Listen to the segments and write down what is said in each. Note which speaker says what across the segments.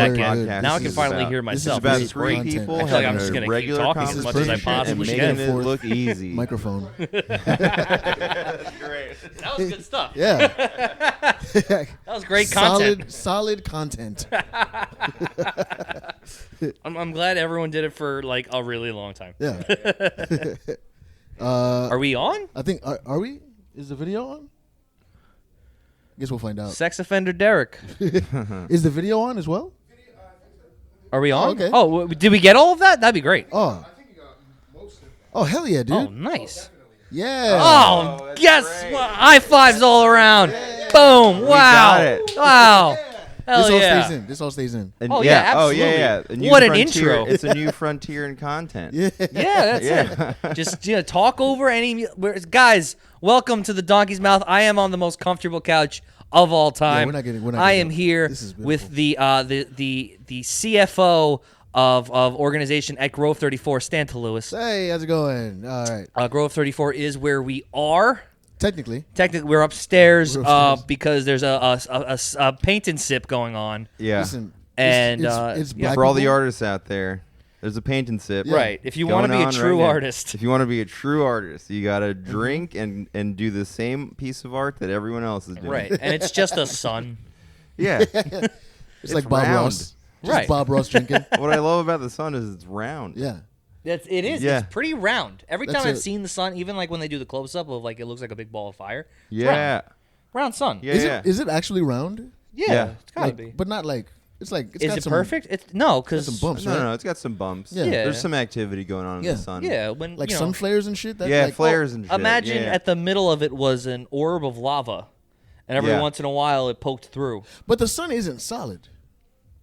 Speaker 1: second.
Speaker 2: podcast.
Speaker 1: Now I
Speaker 2: This
Speaker 1: can
Speaker 2: is
Speaker 1: finally
Speaker 2: about-
Speaker 1: hear
Speaker 2: This is
Speaker 1: myself.
Speaker 2: about
Speaker 1: This is
Speaker 2: three
Speaker 1: great.
Speaker 2: people
Speaker 1: I feel like
Speaker 2: having
Speaker 1: I'm just
Speaker 2: a
Speaker 1: gonna keep
Speaker 2: regular
Speaker 1: talking as much as I
Speaker 2: conversation
Speaker 1: possibly
Speaker 2: and
Speaker 1: can.
Speaker 2: making it look easy.
Speaker 3: Microphone.
Speaker 1: That's great. That was good stuff.
Speaker 3: Yeah.
Speaker 1: That was great content.
Speaker 3: Solid content.
Speaker 1: I'm glad everyone did it for like a really long time.
Speaker 3: Yeah.
Speaker 1: Are we on?
Speaker 3: I think are we? Is the video on? Guess we'll find out.
Speaker 1: Sex offender Derek.
Speaker 3: Is the video on as well?
Speaker 1: Are we on?
Speaker 3: okay.
Speaker 1: Oh, did we get all of that? That'd be great.
Speaker 3: Oh. Oh hell yeah, dude.
Speaker 1: Oh, nice.
Speaker 3: Yeah.
Speaker 1: Oh, yes. Well, high fives all around. Boom. Wow.
Speaker 2: got it.
Speaker 1: Wow. Hell
Speaker 3: This all
Speaker 1: yeah.
Speaker 3: stays in. This all stays in.
Speaker 2: And
Speaker 1: Oh, yeah,
Speaker 2: Oh yeah, yeah.
Speaker 1: absolutely.
Speaker 2: A new
Speaker 1: What an
Speaker 2: frontier.
Speaker 1: intro.
Speaker 2: It's a new frontier in content.
Speaker 3: Yeah.
Speaker 1: Yeah, that's it. Just talk over any. Guys, welcome to the Donkey's Mouth. I am on the most comfortable couch of all time.
Speaker 3: we're not getting
Speaker 1: I am
Speaker 3: up.
Speaker 1: here
Speaker 3: This is
Speaker 1: with
Speaker 3: beautiful.
Speaker 1: the CFO of organization at Grove 34, Stan Lewis.
Speaker 3: Hey, how's it going? All right.
Speaker 1: Grove 34 is where we are.
Speaker 3: Technically.
Speaker 1: We're upstairs,
Speaker 3: We're upstairs.
Speaker 1: because there's a paint and sip going on.
Speaker 2: Yeah.
Speaker 3: Listen.
Speaker 1: And,
Speaker 3: it's black
Speaker 2: For all the
Speaker 3: people.
Speaker 2: artists out there, there's a paint and sip.
Speaker 1: Right. If you want to be a
Speaker 2: going on
Speaker 1: true
Speaker 2: right now.
Speaker 1: artist.
Speaker 2: If you want to be a true artist, you got to drink and do the same piece of art that everyone else is doing.
Speaker 1: Right. And it's just a sun.
Speaker 2: Yeah.
Speaker 3: It's like Bob
Speaker 2: round.
Speaker 3: Ross. Just
Speaker 1: Right.
Speaker 3: Bob Ross drinking.
Speaker 2: What I love about the sun is it's round.
Speaker 3: Yeah.
Speaker 1: It is.
Speaker 2: Yeah.
Speaker 1: It's pretty round. Every
Speaker 3: That's
Speaker 1: time I've
Speaker 3: it.
Speaker 1: seen the sun, even like when they do the close up of like it looks like a big ball of fire. It's
Speaker 2: Yeah.
Speaker 1: round sun.
Speaker 2: Yeah.
Speaker 3: Is it actually round?
Speaker 1: Yeah. It's gotta
Speaker 3: Like,
Speaker 1: be.
Speaker 3: but not like it's like it's
Speaker 1: Is
Speaker 3: got
Speaker 1: it
Speaker 3: some,
Speaker 1: perfect? It's no,
Speaker 3: got
Speaker 1: because
Speaker 3: some bumps,
Speaker 2: No,
Speaker 3: right?
Speaker 2: no, it's got some bumps.
Speaker 3: Yeah.
Speaker 1: Yeah.
Speaker 2: There's some activity going on in
Speaker 3: Yeah.
Speaker 2: the sun.
Speaker 1: Yeah, when
Speaker 3: Like
Speaker 1: you know,
Speaker 3: sun flares and shit. That,
Speaker 2: Yeah,
Speaker 3: like,
Speaker 2: flares and shit.
Speaker 1: imagine
Speaker 2: yeah.
Speaker 1: at the middle of it was an orb of lava, and every
Speaker 2: Yeah.
Speaker 1: once in a while it poked through.
Speaker 3: But the sun isn't solid,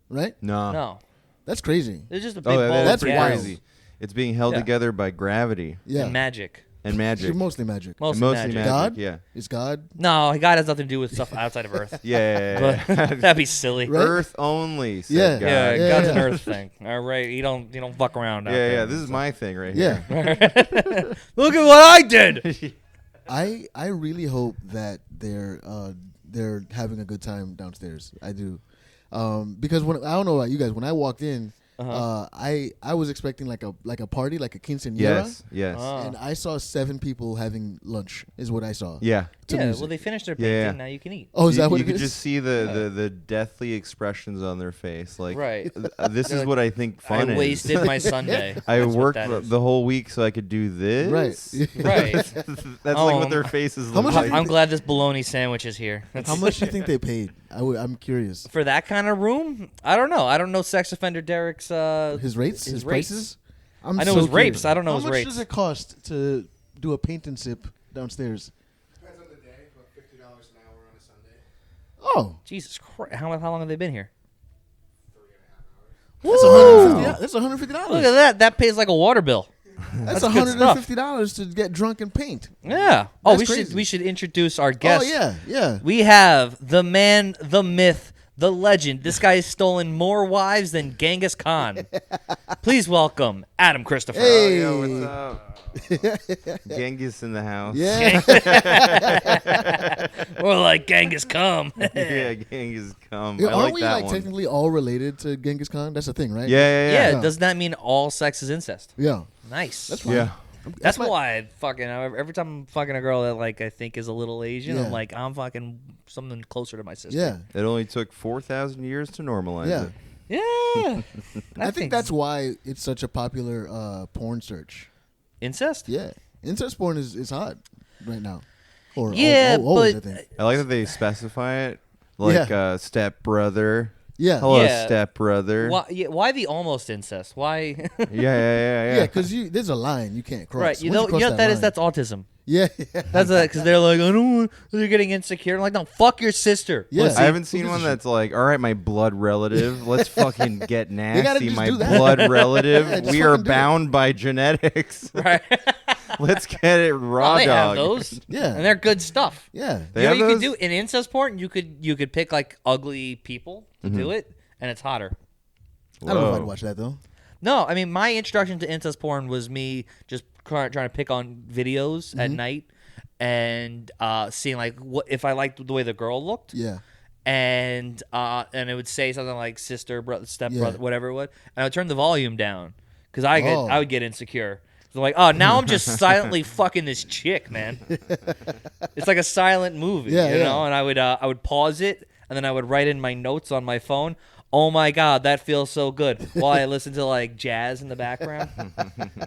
Speaker 3: right?
Speaker 2: No.
Speaker 1: No,
Speaker 3: That's crazy.
Speaker 1: it's just a big
Speaker 2: Oh,
Speaker 1: ball
Speaker 3: that's
Speaker 1: of
Speaker 2: pretty
Speaker 1: gas
Speaker 3: wild.
Speaker 2: crazy. It's being held
Speaker 1: Yeah.
Speaker 2: together by gravity
Speaker 3: Yeah.
Speaker 1: and magic.
Speaker 2: and magic.
Speaker 3: You're mostly magic.
Speaker 1: Mostly,
Speaker 2: Mostly
Speaker 1: magic.
Speaker 2: magic.
Speaker 3: God?
Speaker 2: Yeah.
Speaker 3: Is God?
Speaker 1: No, God has nothing to do with stuff outside of Earth.
Speaker 2: Yeah.
Speaker 1: But that'd be silly.
Speaker 3: Right?
Speaker 2: Earth only. Said
Speaker 3: Yeah.
Speaker 2: God.
Speaker 1: Yeah,
Speaker 3: Yeah,
Speaker 1: God's
Speaker 3: yeah.
Speaker 1: an Earth thing. All right, you don't fuck around. out
Speaker 2: Yeah,
Speaker 1: there.
Speaker 2: yeah. This is my thing right
Speaker 3: Yeah.
Speaker 2: here.
Speaker 1: Look at what I did.
Speaker 3: I really hope that they're having a good time downstairs. I do, because when I don't know about you guys, when I walked in, I was expecting like a party, like a quinceañera.
Speaker 2: Yes. Yes.
Speaker 3: And I saw 7 people having lunch. Is what I saw.
Speaker 2: Yeah.
Speaker 3: to
Speaker 1: Yeah,
Speaker 3: music.
Speaker 1: well, they finished their painting.
Speaker 2: Yeah.
Speaker 1: Now you can eat.
Speaker 3: Oh, is
Speaker 2: you,
Speaker 3: that what
Speaker 2: you
Speaker 3: it
Speaker 2: could
Speaker 3: is?
Speaker 2: just see the deathly expressions on their face. Like,
Speaker 1: Right.
Speaker 2: This
Speaker 1: They're
Speaker 2: is
Speaker 1: like,
Speaker 2: what I think
Speaker 1: I
Speaker 2: fun is.
Speaker 1: wasted my Sunday.
Speaker 2: I
Speaker 1: That's what
Speaker 2: worked
Speaker 1: that is.
Speaker 2: the whole week so I could do this.
Speaker 3: Right.
Speaker 1: Right.
Speaker 2: That's like what their faces
Speaker 3: How
Speaker 2: look
Speaker 3: much
Speaker 2: like.
Speaker 3: do
Speaker 1: I'm glad this bologna sandwich is here.
Speaker 3: How much do you think they paid? I'm curious.
Speaker 1: For that kind of room? I don't know. I don't know sex offender Derek's
Speaker 3: His rates, his
Speaker 1: rates.
Speaker 3: prices.
Speaker 1: I know his rapes. I don't know
Speaker 3: How
Speaker 1: his
Speaker 3: much
Speaker 1: rates.
Speaker 3: does it cost to do a paint and sip downstairs?
Speaker 4: Depends on the day, about $50 an hour on a Sunday.
Speaker 3: Oh,
Speaker 1: Jesus Christ. How long have they been here?
Speaker 4: 3.5 hours.
Speaker 3: that's $150.
Speaker 1: Look at that. That pays like a water bill.
Speaker 3: That's
Speaker 1: good stuff.
Speaker 3: $150 to get drunk and paint.
Speaker 1: Yeah. Oh,
Speaker 3: That's
Speaker 1: we
Speaker 3: crazy.
Speaker 1: should introduce our guest.
Speaker 3: Oh yeah.
Speaker 1: We have the man, the myth, the legend. This guy has stolen more wives than Genghis Khan. Please welcome Adam Christopher.
Speaker 3: Hey.
Speaker 2: Yo, what's up? Genghis in the house.
Speaker 3: Yeah.
Speaker 1: More like Genghis Khan.
Speaker 2: Yeah, Genghis come.
Speaker 3: Yeah,
Speaker 2: I
Speaker 3: aren't
Speaker 2: like
Speaker 3: we
Speaker 2: that
Speaker 3: like
Speaker 2: one.
Speaker 3: technically all related to Genghis Khan? That's the thing, right?
Speaker 2: Yeah.
Speaker 1: Yeah, doesn't that mean all sex is incest?
Speaker 3: Yeah.
Speaker 1: Nice.
Speaker 3: That's fine.
Speaker 2: Yeah.
Speaker 1: That's
Speaker 3: my-
Speaker 1: why I fucking every time I'm fucking a girl that like I think is a little Asian,
Speaker 3: Yeah.
Speaker 1: I'm like I'm fucking something closer to my sister.
Speaker 3: Yeah.
Speaker 2: It only took 4,000 years to normalize
Speaker 3: Yeah.
Speaker 2: it.
Speaker 1: Yeah.
Speaker 3: I think that's why it's such a popular porn search.
Speaker 1: incest.
Speaker 3: Yeah. Incest porn is hot right now. Or
Speaker 1: Yeah,
Speaker 3: always,
Speaker 1: but
Speaker 3: I think.
Speaker 2: I like that they specify it. Like step brother.
Speaker 3: Yeah.
Speaker 2: Hello,
Speaker 1: Yeah.
Speaker 2: step brother.
Speaker 1: Why the almost incest? Why?
Speaker 2: Yeah.
Speaker 3: Yeah, because there's a line you can't cross.
Speaker 1: right. You
Speaker 3: Once
Speaker 1: know
Speaker 3: cross
Speaker 1: what that is?
Speaker 3: line-
Speaker 1: That's autism.
Speaker 3: Yeah.
Speaker 1: That's because they're like, I don't want. They're getting insecure. I'm like, no, fuck your sister.
Speaker 3: Yeah.
Speaker 1: Let's
Speaker 2: I
Speaker 1: see.
Speaker 2: haven't seen one that's like, all right, my blood relative, let's fucking get
Speaker 3: gotta
Speaker 2: nasty,
Speaker 3: just
Speaker 2: my
Speaker 3: do that.
Speaker 2: blood relative.
Speaker 3: Yeah, just
Speaker 2: we are
Speaker 3: fucking do it.
Speaker 2: bound by genetics.
Speaker 1: Right.
Speaker 2: Let's get it raw
Speaker 1: Oh, they
Speaker 2: dog.
Speaker 1: have those.
Speaker 3: Yeah.
Speaker 1: And they're good stuff.
Speaker 3: Yeah.
Speaker 2: They
Speaker 1: You know
Speaker 2: have
Speaker 1: what you
Speaker 2: those?
Speaker 1: could do in incest porn? You could pick like ugly people to do it, and it's hotter.
Speaker 3: I don't know if
Speaker 2: Whoa.
Speaker 3: I'd watch that though.
Speaker 1: No, I mean my introduction to incest porn was me just trying to pick on videos at night and seeing like what if I liked the way the girl looked,
Speaker 3: Yeah.
Speaker 1: and it would say something like sister, brother, stepbrother,
Speaker 3: Yeah.
Speaker 1: whatever it would, and I would turn the volume down because
Speaker 3: Oh.
Speaker 1: I would get insecure. So like, oh, now I'm just silently fucking this chick, man. It's like a silent movie,
Speaker 3: Yeah,
Speaker 1: you
Speaker 3: yeah.
Speaker 1: know. And I would pause it, and then I would write in my notes on my phone. Oh my god, that feels so good. While I listen to like jazz in the background,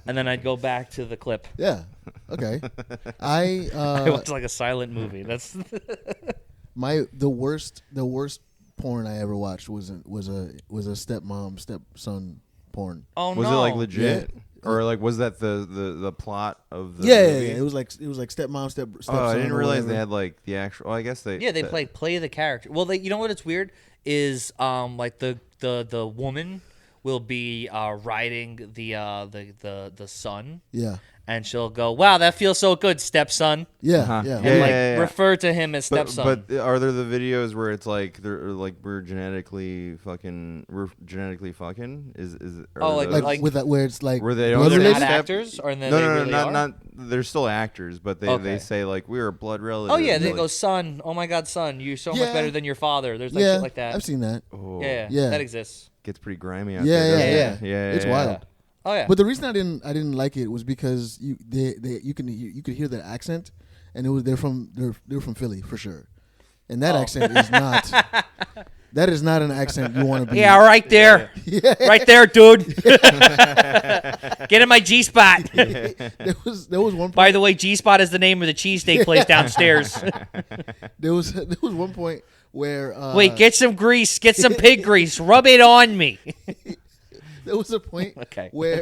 Speaker 1: and then I'd go back to the clip.
Speaker 3: Yeah. Okay. I
Speaker 1: It was like a silent movie. That's
Speaker 3: the worst porn I ever watched was a stepmom stepson porn.
Speaker 1: oh
Speaker 2: Was
Speaker 1: no.
Speaker 2: it like legit?
Speaker 3: Yeah.
Speaker 2: Or like was that the plot of the
Speaker 3: Yeah,
Speaker 2: movie?
Speaker 3: It was like stepmom stepson.
Speaker 2: Oh, I didn't
Speaker 3: or
Speaker 2: realize
Speaker 3: whatever.
Speaker 2: they had like the actual. Well, I guess they.
Speaker 1: Yeah, they play the character. Well, you know what? It's weird is like the woman will be riding the son,
Speaker 3: Yeah.
Speaker 1: and she'll go, "Wow, that feels so good, stepson,"
Speaker 3: Yeah.
Speaker 2: Uh-huh.
Speaker 3: Yeah.
Speaker 1: and
Speaker 2: Yeah,
Speaker 1: like
Speaker 2: yeah.
Speaker 1: refer to him as stepson.
Speaker 2: But are there the videos where it's like we're genetically fucking? Is it?
Speaker 1: Oh,
Speaker 2: are
Speaker 1: like-
Speaker 2: those-
Speaker 3: Like with that where it's like
Speaker 2: Where they
Speaker 3: blood
Speaker 2: don't-
Speaker 1: they're
Speaker 2: Blood
Speaker 1: not
Speaker 3: relation?
Speaker 1: actors, or then
Speaker 2: no,
Speaker 1: they
Speaker 2: no, no,
Speaker 1: really
Speaker 2: not
Speaker 1: are?
Speaker 2: not. They're still actors, but they
Speaker 1: Okay.
Speaker 2: say like we're blood relatives.
Speaker 1: Oh yeah, they
Speaker 2: like,
Speaker 1: go, son. Oh my God, son, you're so much
Speaker 3: Yeah.
Speaker 1: better than your father. There's like
Speaker 3: Yeah,
Speaker 1: shit like that.
Speaker 3: I've seen that.
Speaker 2: Oh,
Speaker 1: Yeah,
Speaker 3: Yeah.
Speaker 1: that exists.
Speaker 2: gets pretty grimy out
Speaker 3: Yeah,
Speaker 2: there.
Speaker 3: yeah,
Speaker 2: doesn't it?
Speaker 3: yeah. It's
Speaker 2: yeah,
Speaker 3: wild.
Speaker 1: Oh yeah.
Speaker 3: But the reason I didn't like it was because you could hear that accent, and they're from Philly for sure, and that accent is not that is not an accent you want to be.
Speaker 1: Yeah, right there. Right there, dude. Get in my G spot.
Speaker 3: There was one point,
Speaker 1: By the way, G spot is the name of the cheesesteak place downstairs.
Speaker 3: there was one point where
Speaker 1: Wait, get some grease. Get some pig grease. Rub it on me.
Speaker 3: there was a point
Speaker 1: Okay.
Speaker 3: where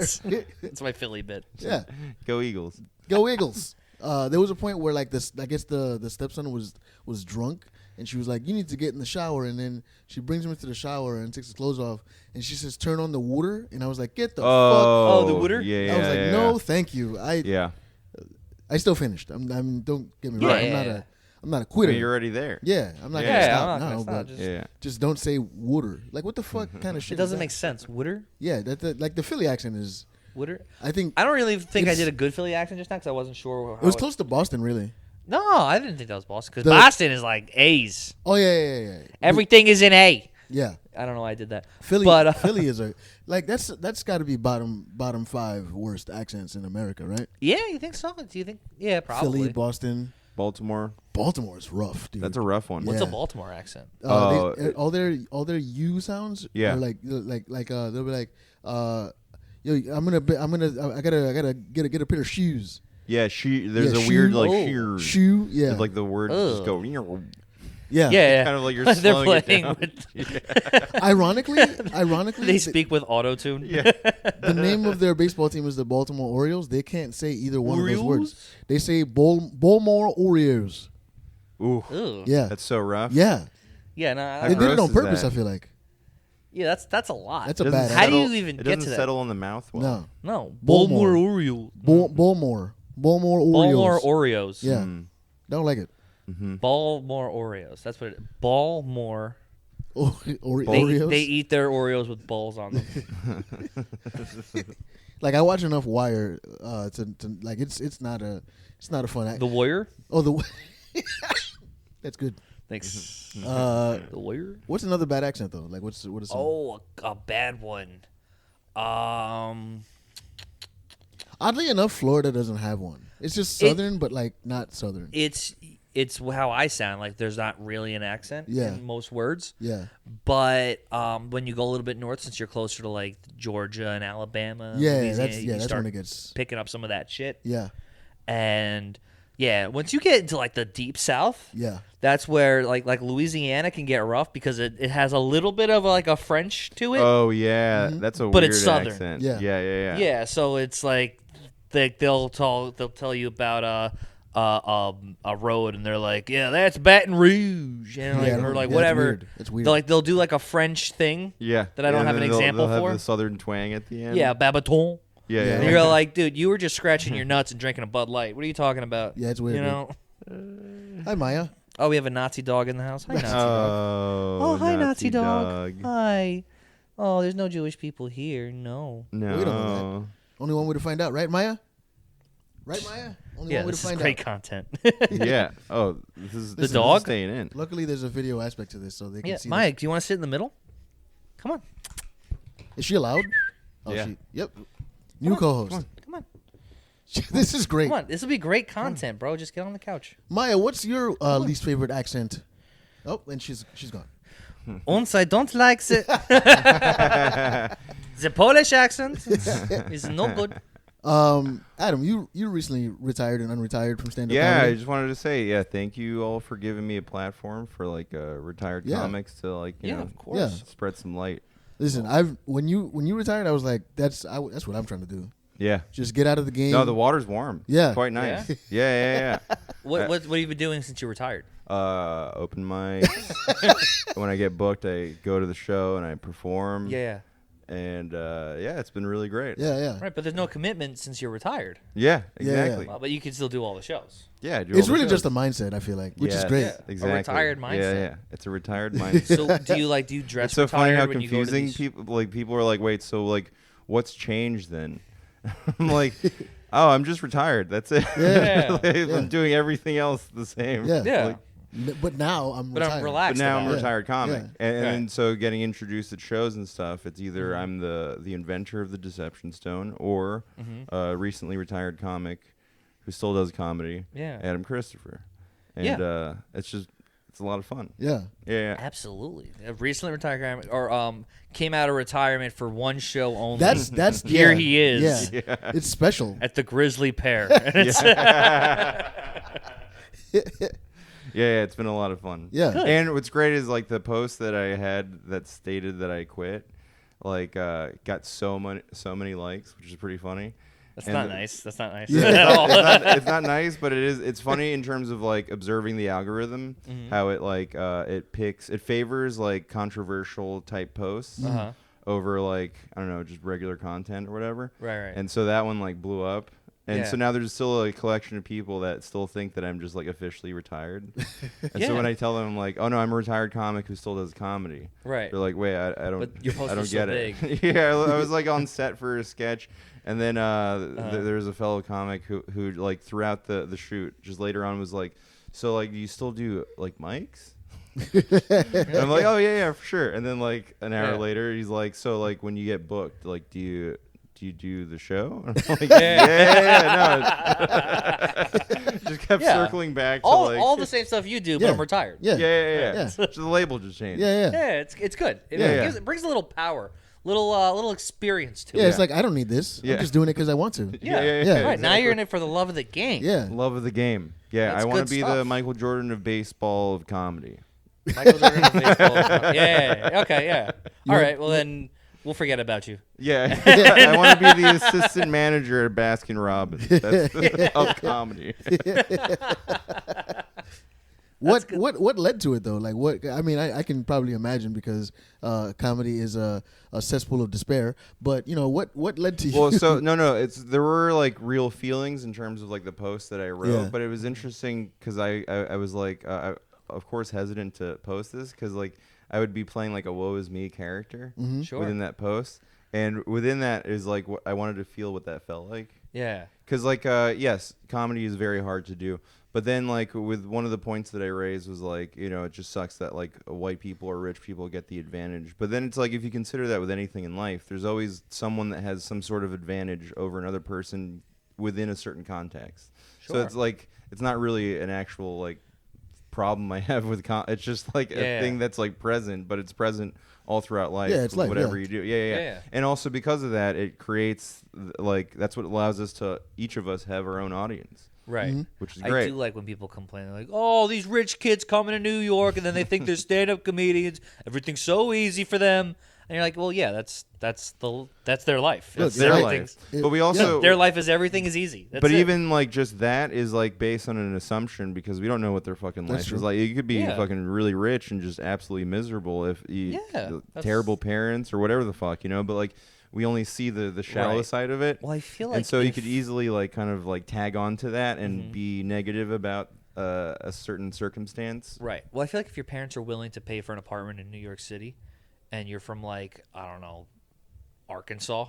Speaker 1: That's my Philly bit.
Speaker 3: yeah,
Speaker 2: Go Eagles.
Speaker 3: go Eagles. There was a point where like this, I guess the stepson was drunk, and she was like, "You need to get in the shower," and then she brings him into the shower and takes his clothes off, and she says, "Turn on the water," and I was like, "Get the fuck!"
Speaker 1: Oh, the water?
Speaker 2: Yeah,
Speaker 3: I was like,
Speaker 2: yeah,
Speaker 3: "No, thank you."
Speaker 2: Yeah.
Speaker 3: I still finished. Don't get me
Speaker 1: Yeah,
Speaker 3: wrong.
Speaker 1: yeah,
Speaker 3: I'm not a
Speaker 2: I
Speaker 3: quitter.
Speaker 2: mean, you're already there.
Speaker 3: Yeah, I'm not
Speaker 2: Yeah,
Speaker 3: gonna
Speaker 1: I'm
Speaker 3: stop
Speaker 1: not
Speaker 3: now,
Speaker 1: gonna stop,
Speaker 3: but
Speaker 2: Yeah.
Speaker 3: just don't say water. Like, what the fuck kind of shit?
Speaker 1: It doesn't
Speaker 3: is
Speaker 1: make
Speaker 3: that?
Speaker 1: sense. Wooder?
Speaker 3: Yeah, like the Philly accent is.
Speaker 1: Wooder?
Speaker 3: I think
Speaker 1: I don't really think I
Speaker 3: It's-
Speaker 1: did a good Philly accent just now because I wasn't sure.
Speaker 3: it was close to Boston, really.
Speaker 1: No, I didn't think that was Boston because
Speaker 3: The-
Speaker 1: Boston is like A's.
Speaker 3: Oh yeah.
Speaker 1: Everything is in A.
Speaker 3: Yeah,
Speaker 1: I don't know why I did that.
Speaker 3: Philly.
Speaker 1: But,
Speaker 3: Philly is that's got to be bottom 5 worst accents in America, right?
Speaker 1: Yeah, you think so? Do you think? Yeah, probably.
Speaker 3: Philly, Boston,
Speaker 2: Baltimore.
Speaker 3: Baltimore is rough, dude.
Speaker 2: That's a rough one.
Speaker 1: What's
Speaker 3: Yeah.
Speaker 1: a Baltimore accent?
Speaker 3: All their U sounds.
Speaker 2: Yeah.
Speaker 3: Are like they'll be like, yo, I gotta get a pair of shoes.
Speaker 2: Yeah, there's
Speaker 3: Yeah,
Speaker 2: a weird
Speaker 3: shoe.
Speaker 2: like
Speaker 1: Oh.
Speaker 2: sheer.
Speaker 3: Shoe, yeah,
Speaker 2: Like the words
Speaker 1: Ugh.
Speaker 2: just go.
Speaker 3: yeah.
Speaker 1: Yeah,
Speaker 2: Kind of like you're
Speaker 1: they're
Speaker 2: slowing it
Speaker 1: playing
Speaker 2: down.
Speaker 1: with.
Speaker 3: Ironically,
Speaker 1: They speak with auto tune.
Speaker 2: Yeah.
Speaker 3: the name of their baseball team is the Baltimore Orioles. They can't say either one of those
Speaker 1: Orioles?
Speaker 3: words. They say Baltimore Orioles.
Speaker 2: Ooh,
Speaker 1: Ooh.
Speaker 3: Yeah,
Speaker 2: that's so rough.
Speaker 3: yeah.
Speaker 1: Yeah, no,
Speaker 2: How
Speaker 3: They did it
Speaker 2: gross
Speaker 3: on
Speaker 2: is
Speaker 3: purpose.
Speaker 2: that?
Speaker 3: I feel like
Speaker 1: yeah, that's a lot.
Speaker 3: that's
Speaker 2: It
Speaker 3: a
Speaker 2: doesn't
Speaker 3: bad.
Speaker 1: How do you
Speaker 2: settle-
Speaker 1: even
Speaker 2: it
Speaker 1: get
Speaker 2: doesn't
Speaker 1: to that?
Speaker 2: settle in the mouth well.
Speaker 3: No,
Speaker 1: No,
Speaker 3: Baltimore.
Speaker 1: Baltimore Orioles.
Speaker 3: Baltimore
Speaker 1: Baltimore
Speaker 3: Orioles.
Speaker 1: Oreos.
Speaker 3: Yeah,
Speaker 2: Mm.
Speaker 3: don't like it.
Speaker 1: Baltimore Oreos. That's what it. Baltimore. They,
Speaker 3: Oreos.
Speaker 1: they eat their Oreos with balls on them.
Speaker 3: Like I watch enough Wire to like it's not a fun act.
Speaker 1: The Warrior.
Speaker 3: Oh, the that's good.
Speaker 1: Thanks.
Speaker 3: The
Speaker 1: Warrior.
Speaker 3: What's another bad accent though? Like what is some,
Speaker 1: Oh, a bad one.
Speaker 3: Oddly enough, Florida doesn't have one. It's just southern, but like not southern.
Speaker 1: It's how I sound. Like there's not really an accent
Speaker 3: Yeah.
Speaker 1: in most words.
Speaker 3: Yeah,
Speaker 1: But when you go a little bit north, since you're closer to like Georgia and Alabama,
Speaker 3: yeah,
Speaker 1: Louisiana, you
Speaker 3: that's
Speaker 1: start
Speaker 3: when it gets.
Speaker 1: picking up some of that shit.
Speaker 3: Yeah,
Speaker 1: And yeah, once you get into like the deep South,
Speaker 3: yeah,
Speaker 1: that's where like Louisiana can get rough because it has a little bit of like a French to it.
Speaker 2: Oh yeah, that's a
Speaker 1: But
Speaker 2: weird
Speaker 1: it's southern.
Speaker 2: accent.
Speaker 3: Yeah.
Speaker 2: Yeah.
Speaker 1: Yeah, so it's like they'll tell you about a road, and they're like, yeah, that's Baton Rouge, and like,
Speaker 3: Yeah,
Speaker 1: or like
Speaker 3: yeah,
Speaker 1: whatever.
Speaker 3: It's weird.
Speaker 1: They'll do like a French thing.
Speaker 2: Yeah.
Speaker 1: That I don't
Speaker 2: And
Speaker 1: have an
Speaker 2: then they'll
Speaker 1: example
Speaker 2: have
Speaker 1: for.
Speaker 2: the southern twang at the end.
Speaker 1: Yeah, Babaton.
Speaker 2: Yeah.
Speaker 3: Yeah.
Speaker 2: Yeah.
Speaker 1: And you're like, dude, you were just scratching your nuts and drinking a Bud Light. What are you talking about?
Speaker 3: Yeah, it's weird,
Speaker 1: You
Speaker 3: dude.
Speaker 1: know?
Speaker 3: Hi, Maya.
Speaker 1: Oh, we have a Nazi dog in the house. Hi, Nazi dog.
Speaker 2: Oh,
Speaker 1: Hi, Nazi dog. Hi. Oh, there's no Jewish people here. No.
Speaker 2: No.
Speaker 3: We don't know Only one way to find out, right, Maya? Right, Maya? Only
Speaker 1: Yeah,
Speaker 3: one way to
Speaker 1: this is
Speaker 3: find
Speaker 1: great
Speaker 3: out.
Speaker 1: content.
Speaker 2: Yeah. Oh, this is
Speaker 1: The dog?
Speaker 2: staying in.
Speaker 3: Luckily, there's a video aspect to this, so they can
Speaker 1: Yeah,
Speaker 3: see.
Speaker 1: Mike, do you want to sit in the middle? Come on.
Speaker 3: Is she allowed? Oh,
Speaker 2: Yeah.
Speaker 3: Yep. New co-host.
Speaker 1: Come on.
Speaker 3: This is great.
Speaker 1: Come on. This will be great content, bro. Just get on the couch.
Speaker 3: Maya, what's your least favorite accent? Oh, and she's gone.
Speaker 1: Once I don't like the Polish accent is no good.
Speaker 3: Adam, you recently retired and unretired from stand-up
Speaker 2: Yeah, I
Speaker 3: comedy.
Speaker 2: just wanted to say, thank you all for giving me a platform for like retired
Speaker 3: Yeah.
Speaker 2: comics to like you know
Speaker 1: Of course.
Speaker 3: Yeah.
Speaker 2: spread some light.
Speaker 3: Listen, when you retired, I was like, that's what I'm trying to do.
Speaker 2: Yeah.
Speaker 3: Just get out of the game.
Speaker 2: No, the water's warm.
Speaker 3: Yeah.
Speaker 2: It's quite nice.
Speaker 1: Yeah?
Speaker 2: Yeah.
Speaker 1: What have you been doing since you retired?
Speaker 2: Open mics. When I get booked, I go to the show and I perform.
Speaker 1: Yeah.
Speaker 2: And it's been really great.
Speaker 3: Yeah.
Speaker 1: Right, but there's no commitment since you're retired.
Speaker 2: Yeah,
Speaker 3: Yeah,
Speaker 2: exactly.
Speaker 1: But you can still do all the shows.
Speaker 2: Yeah, I do
Speaker 3: It's
Speaker 2: all the
Speaker 3: really just a
Speaker 2: shows.
Speaker 3: mindset, I feel like, which is
Speaker 2: Yes,
Speaker 3: great.
Speaker 1: Yeah.
Speaker 2: Exactly.
Speaker 1: A retired mindset.
Speaker 2: Yeah. It's a retired mindset.
Speaker 1: So do you dress
Speaker 2: It's so funny
Speaker 1: retired
Speaker 2: how
Speaker 1: when you go to
Speaker 2: confusing
Speaker 1: these?
Speaker 2: people are like, wait, so like, what's changed then? I'm like, oh, I'm just retired. That's it.
Speaker 3: Yeah.
Speaker 2: Like,
Speaker 3: Yeah.
Speaker 2: I'm doing everything else the same.
Speaker 3: Yeah.
Speaker 1: Yeah.
Speaker 2: Like,
Speaker 3: But now I'm
Speaker 1: But
Speaker 3: retired.
Speaker 1: I'm relaxed.
Speaker 2: but now I'm a
Speaker 1: about it.
Speaker 2: retired comic,
Speaker 3: Yeah.
Speaker 2: and
Speaker 1: Right.
Speaker 2: so getting introduced at shows and stuff, it's either
Speaker 1: Mm-hmm.
Speaker 2: I'm the inventor of the Deception Stone or
Speaker 1: Mm-hmm.
Speaker 2: a recently retired comic who still does comedy,
Speaker 1: Yeah.
Speaker 2: Adam Christopher, and
Speaker 1: Yeah.
Speaker 2: it's a lot of fun.
Speaker 3: Yeah.
Speaker 2: Yeah.
Speaker 1: Absolutely. A recently retired comic, or came out of retirement for one show only.
Speaker 3: That's
Speaker 1: Here
Speaker 3: yeah.
Speaker 1: he is.
Speaker 3: Yeah. It's special.
Speaker 1: At the Grizzly Pear. And it's-
Speaker 2: Yeah, it's been a lot of fun.
Speaker 3: Yeah. Good.
Speaker 2: And what's great is like the post that I had that stated that I quit, like got so many likes, which is pretty funny.
Speaker 1: That's
Speaker 2: And
Speaker 1: not nice. That's not nice
Speaker 3: Yeah.
Speaker 1: at all.
Speaker 2: it's not nice, but it's funny in terms of like observing the algorithm,
Speaker 1: Mm-hmm.
Speaker 2: how it like it favors like controversial type posts
Speaker 1: Uh-huh.
Speaker 2: over like I don't know, just regular content or whatever.
Speaker 1: Right.
Speaker 2: And so that one like blew up. And
Speaker 1: Yeah.
Speaker 2: so now there's still a collection of people that still think that I'm just like officially retired. And
Speaker 1: Yeah.
Speaker 2: so when I tell them like, oh no, I'm a retired comic who still does comedy.
Speaker 1: Right.
Speaker 2: They're like, wait, I don't,
Speaker 1: But your post
Speaker 2: I don't
Speaker 1: was so
Speaker 2: get it.
Speaker 1: big.
Speaker 2: Yeah, I was like on set for a sketch, and then
Speaker 1: Uh-huh.
Speaker 2: there was a fellow comic who like throughout the shoot, just later on was like, so like, do you still do like mics? And I'm like, oh yeah, for sure. And then like an hour
Speaker 1: Yeah.
Speaker 2: later, he's like, so like when you get booked, like do you do the show? And I'm like, yeah, no. Just kept
Speaker 1: Yeah.
Speaker 2: circling back to
Speaker 1: all,
Speaker 2: like
Speaker 1: all the same stuff you do, but
Speaker 3: Yeah.
Speaker 1: I'm retired.
Speaker 3: Yeah.
Speaker 2: yeah.
Speaker 3: Yeah.
Speaker 2: Just the label just changed.
Speaker 3: Yeah.
Speaker 1: Yeah, it's good. It,
Speaker 2: Yeah.
Speaker 1: it brings a little power, little experience to
Speaker 3: Yeah,
Speaker 1: it.
Speaker 3: it's like I don't need this.
Speaker 2: Yeah.
Speaker 3: I'm just doing it because I want to.
Speaker 1: Yeah.
Speaker 3: Yeah.
Speaker 1: Right, now you're in it for the love of the game.
Speaker 3: Yeah.
Speaker 2: Love of the game. Yeah,
Speaker 1: That's
Speaker 2: I want
Speaker 1: good
Speaker 2: to be the
Speaker 1: stuff.
Speaker 2: Michael Jordan of baseball of comedy.
Speaker 1: Michael Jordan of baseball. Yeah. Okay, yeah. All right, well then we'll forget about you.
Speaker 2: Yeah, I want to be the assistant manager at Baskin Robbins. That's of comedy.
Speaker 3: What led to it though? Like what? I mean, I can probably imagine because comedy is a cesspool of despair. But you know what led to you?
Speaker 2: Well, so no, there were like real feelings in terms of like the post that I wrote,
Speaker 3: Yeah.
Speaker 2: but it was interesting because I was like, of course, hesitant to post this because like I would be playing like a woe is me character
Speaker 1: Sure.
Speaker 2: within that post, and within that is like what I wanted to feel what that felt like.
Speaker 1: Yeah.
Speaker 2: Because like yes, comedy is very hard to do, but then like with one of the points that I raised was like, you know, it just sucks that like white people or rich people get the advantage. But then it's like if you consider that with anything in life, there's always someone that has some sort of advantage over another person within a certain context. So
Speaker 1: Sure.
Speaker 2: it's like it's not really an actual like problem I have with it's just like
Speaker 1: Yeah.
Speaker 2: a thing that's like present, but it's present all throughout life.
Speaker 3: Yeah, it's life,
Speaker 2: whatever
Speaker 3: yeah.
Speaker 2: you do. Yeah.
Speaker 1: Yeah.
Speaker 2: And also because of that, it creates like that's what allows us to each of us have our own audience,
Speaker 1: Right.
Speaker 2: which is
Speaker 1: I
Speaker 2: great.
Speaker 1: do like when people complain. They're like, "Oh, these rich kids coming to New York, and then they think they're stand-up comedians. Everything's so easy for them." And you're like, "Well, yeah, that's their life.
Speaker 2: That's
Speaker 1: It's
Speaker 2: their
Speaker 1: everything's-
Speaker 2: life. But we also
Speaker 1: Their life is everything is easy. That's
Speaker 2: but
Speaker 1: it.
Speaker 2: even like just that is like based on an assumption because we don't know what their fucking
Speaker 3: That's
Speaker 2: life
Speaker 3: true.
Speaker 2: is like. You could be
Speaker 1: Yeah.
Speaker 2: fucking really rich and just absolutely miserable if you
Speaker 1: Yeah, that's-
Speaker 2: terrible parents or whatever the fuck, you know. But like we only see the shallow
Speaker 1: Right.
Speaker 2: side of it.
Speaker 1: Well, I feel like
Speaker 2: and so you
Speaker 1: if-
Speaker 2: could easily like kind of like tag on to that and
Speaker 1: Mhm.
Speaker 2: be negative about a certain circumstance.
Speaker 1: Right. Well, I feel like if your parents are willing to pay for an apartment in New York City, and you're from like I don't know, Arkansas,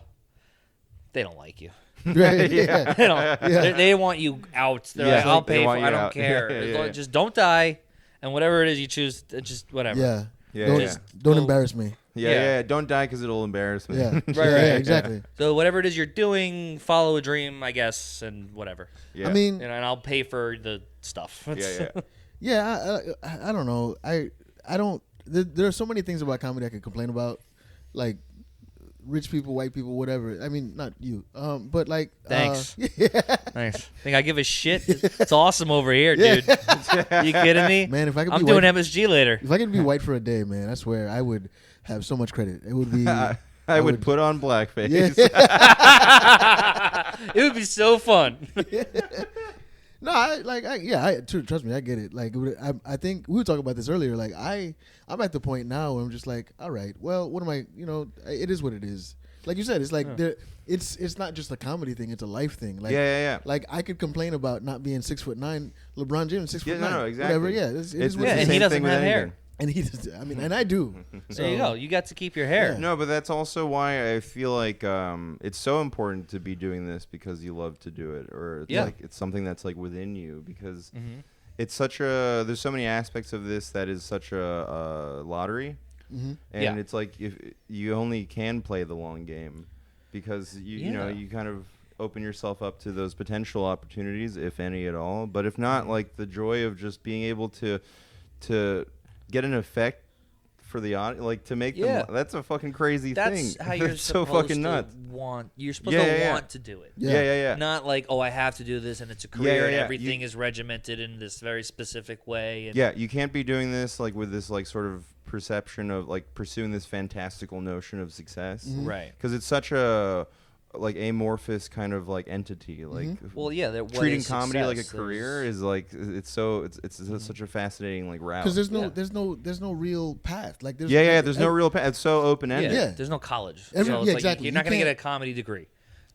Speaker 1: they don't like you.
Speaker 3: Right, yeah.
Speaker 1: They don't. They want you out. They're
Speaker 2: Yeah,
Speaker 1: like, I'll
Speaker 2: they
Speaker 1: pay for.
Speaker 2: want
Speaker 1: I
Speaker 2: you
Speaker 1: don't
Speaker 2: out.
Speaker 1: care.
Speaker 2: Yeah,
Speaker 1: As
Speaker 2: yeah,
Speaker 1: long-
Speaker 2: yeah.
Speaker 1: Just don't die, and whatever it is you choose, just whatever.
Speaker 3: Yeah.
Speaker 2: Yeah,
Speaker 3: Don't,
Speaker 2: yeah.
Speaker 3: don't
Speaker 1: Go-
Speaker 3: embarrass me.
Speaker 2: Yeah,
Speaker 1: Yeah.
Speaker 2: yeah. Don't die because it'll embarrass me.
Speaker 3: Yeah.
Speaker 1: Right,
Speaker 3: yeah,
Speaker 1: right.
Speaker 3: exactly.
Speaker 1: So whatever it is you're doing, follow a dream, I guess, and whatever.
Speaker 2: Yeah.
Speaker 3: I mean,
Speaker 1: And I'll pay for the stuff.
Speaker 2: yeah, yeah.
Speaker 3: yeah, I don't know. I don't. There are so many things about comedy I could complain about, like rich people, white people, whatever. I mean, not you. But like,
Speaker 1: Thanks.
Speaker 3: yeah,
Speaker 1: Nice. Think I give a shit? It's awesome over here, dude. You kidding me?
Speaker 3: man. If I could
Speaker 1: I'm
Speaker 3: be
Speaker 1: doing
Speaker 3: white,
Speaker 1: MSG later.
Speaker 3: if I could be white for a day, man, I swear I would have so much credit. It would be.
Speaker 2: I would put on blackface.
Speaker 3: Yeah.
Speaker 1: It would be so fun.
Speaker 3: No, trust me, I get it. Like, I think we were talking about this earlier. Like, I'm at the point now where I'm just like, all right, well, what am I? You know, it is what it is. Like you said, it's like it's not just a comedy thing; it's a life thing. Like,
Speaker 2: Yeah.
Speaker 3: Like I could complain about not being 6'9". LeBron James 6'9".
Speaker 2: No, exactly.
Speaker 3: Whatever. Yeah, it is what
Speaker 1: Yeah,
Speaker 3: it
Speaker 1: and
Speaker 3: is.
Speaker 1: he
Speaker 2: same
Speaker 1: doesn't
Speaker 2: thing with
Speaker 1: have hair.
Speaker 2: anything.
Speaker 3: And he, and I do. So,
Speaker 1: There you go. You got to keep your hair.
Speaker 3: Yeah.
Speaker 2: No, but that's also why I feel like it's so important to be doing this because you love to do it, or it's
Speaker 1: Yeah.
Speaker 2: like it's something that's like within you because
Speaker 1: Mm-hmm.
Speaker 2: it's such a. There's so many aspects of this that is such a lottery,
Speaker 3: Mhm.
Speaker 2: and
Speaker 1: Yeah.
Speaker 2: it's like if you only can play the long game because you know
Speaker 1: Yeah.
Speaker 2: you kind of open yourself up to those potential opportunities, if any at all. But if not, like the joy of just being able to get an effect for the audience, like to make
Speaker 1: Yeah.
Speaker 2: them. That's a fucking crazy
Speaker 1: That's
Speaker 2: thing.
Speaker 1: how you're
Speaker 2: That's so
Speaker 1: supposed
Speaker 2: fucking
Speaker 1: to
Speaker 2: nuts.
Speaker 1: want. You're supposed
Speaker 2: Yeah,
Speaker 1: to
Speaker 2: yeah, yeah.
Speaker 1: want to do it.
Speaker 3: Yeah.
Speaker 1: Not like, oh, I have to do this, and it's a career,
Speaker 2: yeah,
Speaker 1: and
Speaker 2: yeah.
Speaker 1: everything is regimented in this very specific way. And
Speaker 2: Yeah, you can't be doing this like with this like sort of perception of like pursuing this fantastical notion of success,
Speaker 1: Right.
Speaker 2: Because it's such a like amorphous kind of like entity. Like
Speaker 1: Well, yeah. What
Speaker 2: treating
Speaker 1: is
Speaker 2: comedy like a
Speaker 1: success?
Speaker 2: career is like it's such a fascinating like route.
Speaker 3: because
Speaker 1: Yeah.
Speaker 3: there's no real path. Like, there's
Speaker 2: There's no real path. It's so open ended.
Speaker 3: Yeah.
Speaker 1: There's no college.
Speaker 3: Every-
Speaker 1: so it's
Speaker 3: yeah,
Speaker 1: like
Speaker 3: exactly.
Speaker 1: You're not
Speaker 3: You
Speaker 1: going to get a
Speaker 3: can't-
Speaker 1: comedy degree.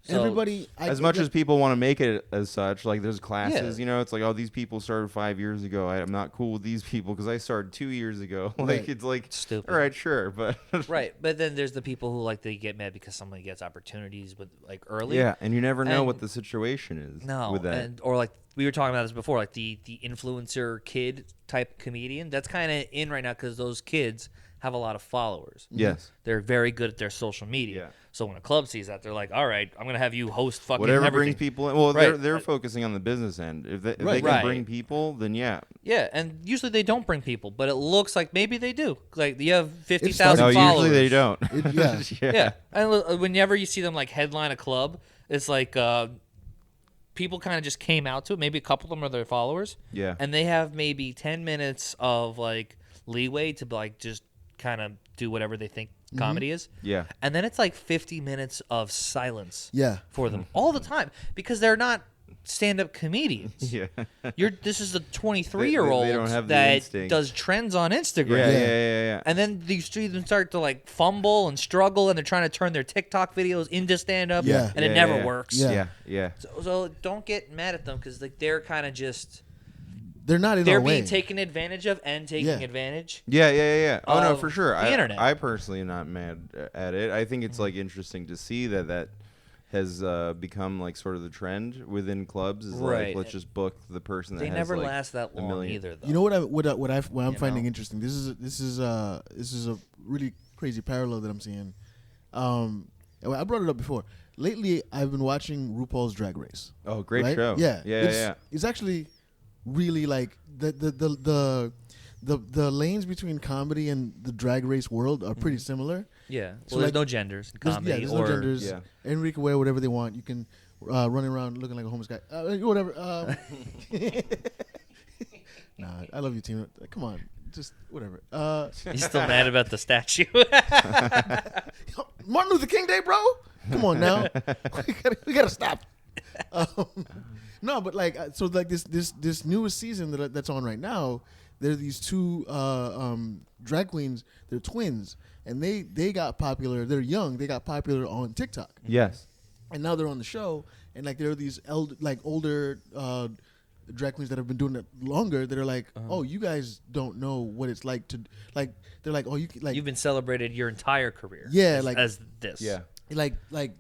Speaker 1: So,
Speaker 3: everybody.
Speaker 2: As much as people want to make it as such, like there's classes,
Speaker 1: Yeah.
Speaker 2: you know, it's like, oh, these people started 5 years ago. I'm not cool with these people because I started 2 years ago. Like
Speaker 3: Right.
Speaker 2: it's like,
Speaker 1: Stupid.
Speaker 2: all right, sure, but
Speaker 1: Right, but then there's the people who like they get mad because somebody gets opportunities with like early.
Speaker 2: yeah, and you never know what
Speaker 1: And-
Speaker 2: the situation is.
Speaker 1: No,
Speaker 2: with that.
Speaker 1: and or like we were talking about this before, like the influencer kid type comedian. That's kind of in right now because those kids have a lot of followers.
Speaker 2: Yes.
Speaker 1: They're very good at their social media.
Speaker 2: Yeah.
Speaker 1: So when a club sees that, they're like, "All right, I'm gonna have you host fucking
Speaker 2: Whatever
Speaker 1: everything."
Speaker 2: brings people in. Well,
Speaker 1: Right.
Speaker 2: they're focusing on the business end. If they
Speaker 3: Right.
Speaker 2: can
Speaker 1: Right.
Speaker 2: bring people, then yeah.
Speaker 1: Yeah, and usually they don't bring people, but it looks like maybe they do. Like you have
Speaker 3: starting
Speaker 1: 50,000
Speaker 2: No,
Speaker 1: followers.
Speaker 2: usually they don't.
Speaker 3: Yeah.
Speaker 1: Yeah, and whenever you see them like headline a club, it's like people kind of just came out to it. Maybe a couple of them are their followers.
Speaker 2: Yeah.
Speaker 1: And they have maybe 10 minutes of like leeway to like just kind of do whatever they think comedy is.
Speaker 2: Yeah.
Speaker 1: And then it's like 50 minutes of silence
Speaker 3: Yeah.
Speaker 1: for them all the time because they're not stand-up comedians.
Speaker 2: Yeah.
Speaker 1: This is the 23-year-old
Speaker 2: They don't have the
Speaker 1: that
Speaker 2: instinct.
Speaker 1: does trends on Instagram.
Speaker 2: Yeah.
Speaker 1: And then you see them start to like fumble and struggle, and they're trying to turn their TikTok videos into stand-up,
Speaker 3: Yeah.
Speaker 1: and it never works.
Speaker 3: Yeah.
Speaker 2: Yeah.
Speaker 1: So don't get mad at them because like they're kind of just
Speaker 3: They're not in
Speaker 1: they're
Speaker 3: our way.
Speaker 1: being taken advantage of and taking
Speaker 3: Yeah.
Speaker 1: advantage.
Speaker 2: Yeah. Oh no,
Speaker 1: Of
Speaker 2: for sure.
Speaker 1: the internet.
Speaker 2: I personally am not mad at it. I think it's like interesting to see that has become like sort of the trend within clubs. Is
Speaker 1: Right.
Speaker 2: like let's just book the person that
Speaker 1: They
Speaker 2: has
Speaker 1: never
Speaker 2: like
Speaker 1: last that
Speaker 2: a
Speaker 1: long
Speaker 2: million.
Speaker 1: either, though.
Speaker 3: You know what I'm
Speaker 1: You
Speaker 3: finding
Speaker 1: know?
Speaker 3: interesting. This is a really crazy parallel that I'm seeing. I brought it up before. Lately, I've been watching RuPaul's Drag Race.
Speaker 2: Oh, great
Speaker 3: right?
Speaker 2: show.
Speaker 3: Yeah,
Speaker 2: Yeah.
Speaker 3: It's actually really like the lanes between comedy and the drag race world are pretty similar.
Speaker 1: Yeah.
Speaker 3: So,
Speaker 1: Well, there's
Speaker 3: like,
Speaker 1: no genders in
Speaker 3: There's,
Speaker 1: comedy.
Speaker 3: there's
Speaker 1: or
Speaker 3: no genders.
Speaker 2: Yeah.
Speaker 3: Everybody can wear whatever they want. You can run around looking like a homeless guy. Whatever. Nah, I love you, Tina. Come on, just whatever.
Speaker 1: He's still mad about the statue.
Speaker 3: Martin Luther King Day, bro. Come on now, we gotta stop. No, but like, so like this newest season that's on right now, there are these two drag queens. They're twins, and they got popular. They're young. They got popular on TikTok,
Speaker 2: Yes.
Speaker 3: and now they're on the show. And like there are these older drag queens that have been doing it longer that are like, oh, you guys don't know what it's like to like. They're like, oh, you like
Speaker 1: You've been celebrated your entire career.
Speaker 3: Yeah,
Speaker 1: as,
Speaker 3: like-
Speaker 1: as this.
Speaker 2: Yeah.
Speaker 3: like